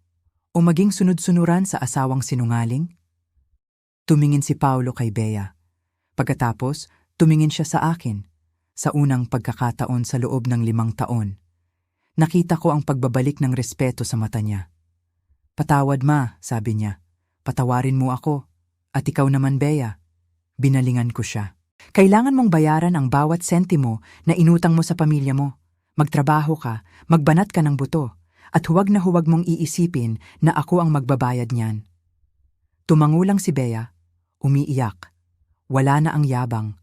A: O maging sunod-sunuran sa asawang sinungaling? Tumingin si Paulo kay Bea. Pagkatapos, tumingin siya sa akin. Sa unang pagkakataon sa loob ng 5 taon. Nakita ko ang pagbabalik ng respeto sa mata niya. Patawad ma, sabi niya. Patawarin mo ako. At ikaw naman, Bea. Binalingan ko siya. Kailangan mong bayaran ang bawat sentimo na inutang mo sa pamilya mo. Magtrabaho ka, magbanat ka ng buto, at huwag na huwag mong iisipin na ako ang magbabayad niyan. Tumangulang si Bea, umiiyak. Wala na ang yabang,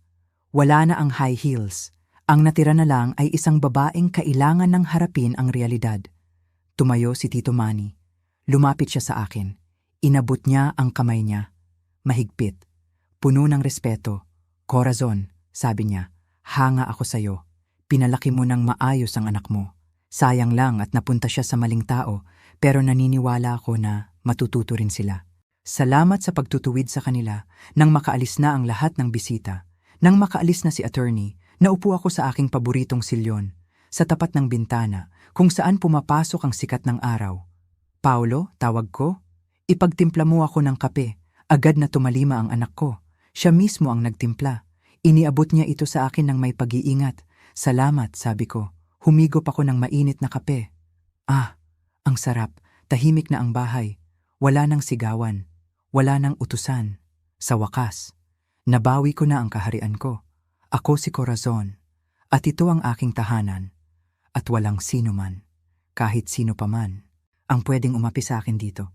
A: wala na ang high heels. Ang natira na lang ay isang babaeng kailangan ng harapin ang realidad. Tumayo si Tito Manny. Lumapit siya sa akin. Inabot niya ang kamay niya. Mahigpit, puno ng respeto. Corazon, sabi niya, hanga ako sa'yo. Pinalaki mo ng maayos ang anak mo. Sayang lang at napunta siya sa maling tao, pero naniniwala ako na matututo rin sila. Salamat sa pagtutuwid sa kanila nang makaalis na ang lahat ng bisita. Nang makaalis na si Attorney, naupo ako sa aking paboritong silyon, sa tapat ng bintana, kung saan pumapasok ang sikat ng araw. Paulo, tawag ko, ipagtimpla mo ako ng kape. Agad na tumalima ang anak ko. Siya mismo ang nagtimpla. Iniabot niya ito sa akin ng may pag-iingat. Salamat, sabi ko. Humigop ako ng mainit na kape. Ah, ang sarap. Tahimik na ang bahay. Wala nang sigawan. Wala nang utusan. Sa wakas, nabawi ko na ang kaharian ko. Ako si Corazon. At ito ang aking tahanan. At walang sino man, kahit sino pa man, ang pwedeng umapi sa akin dito.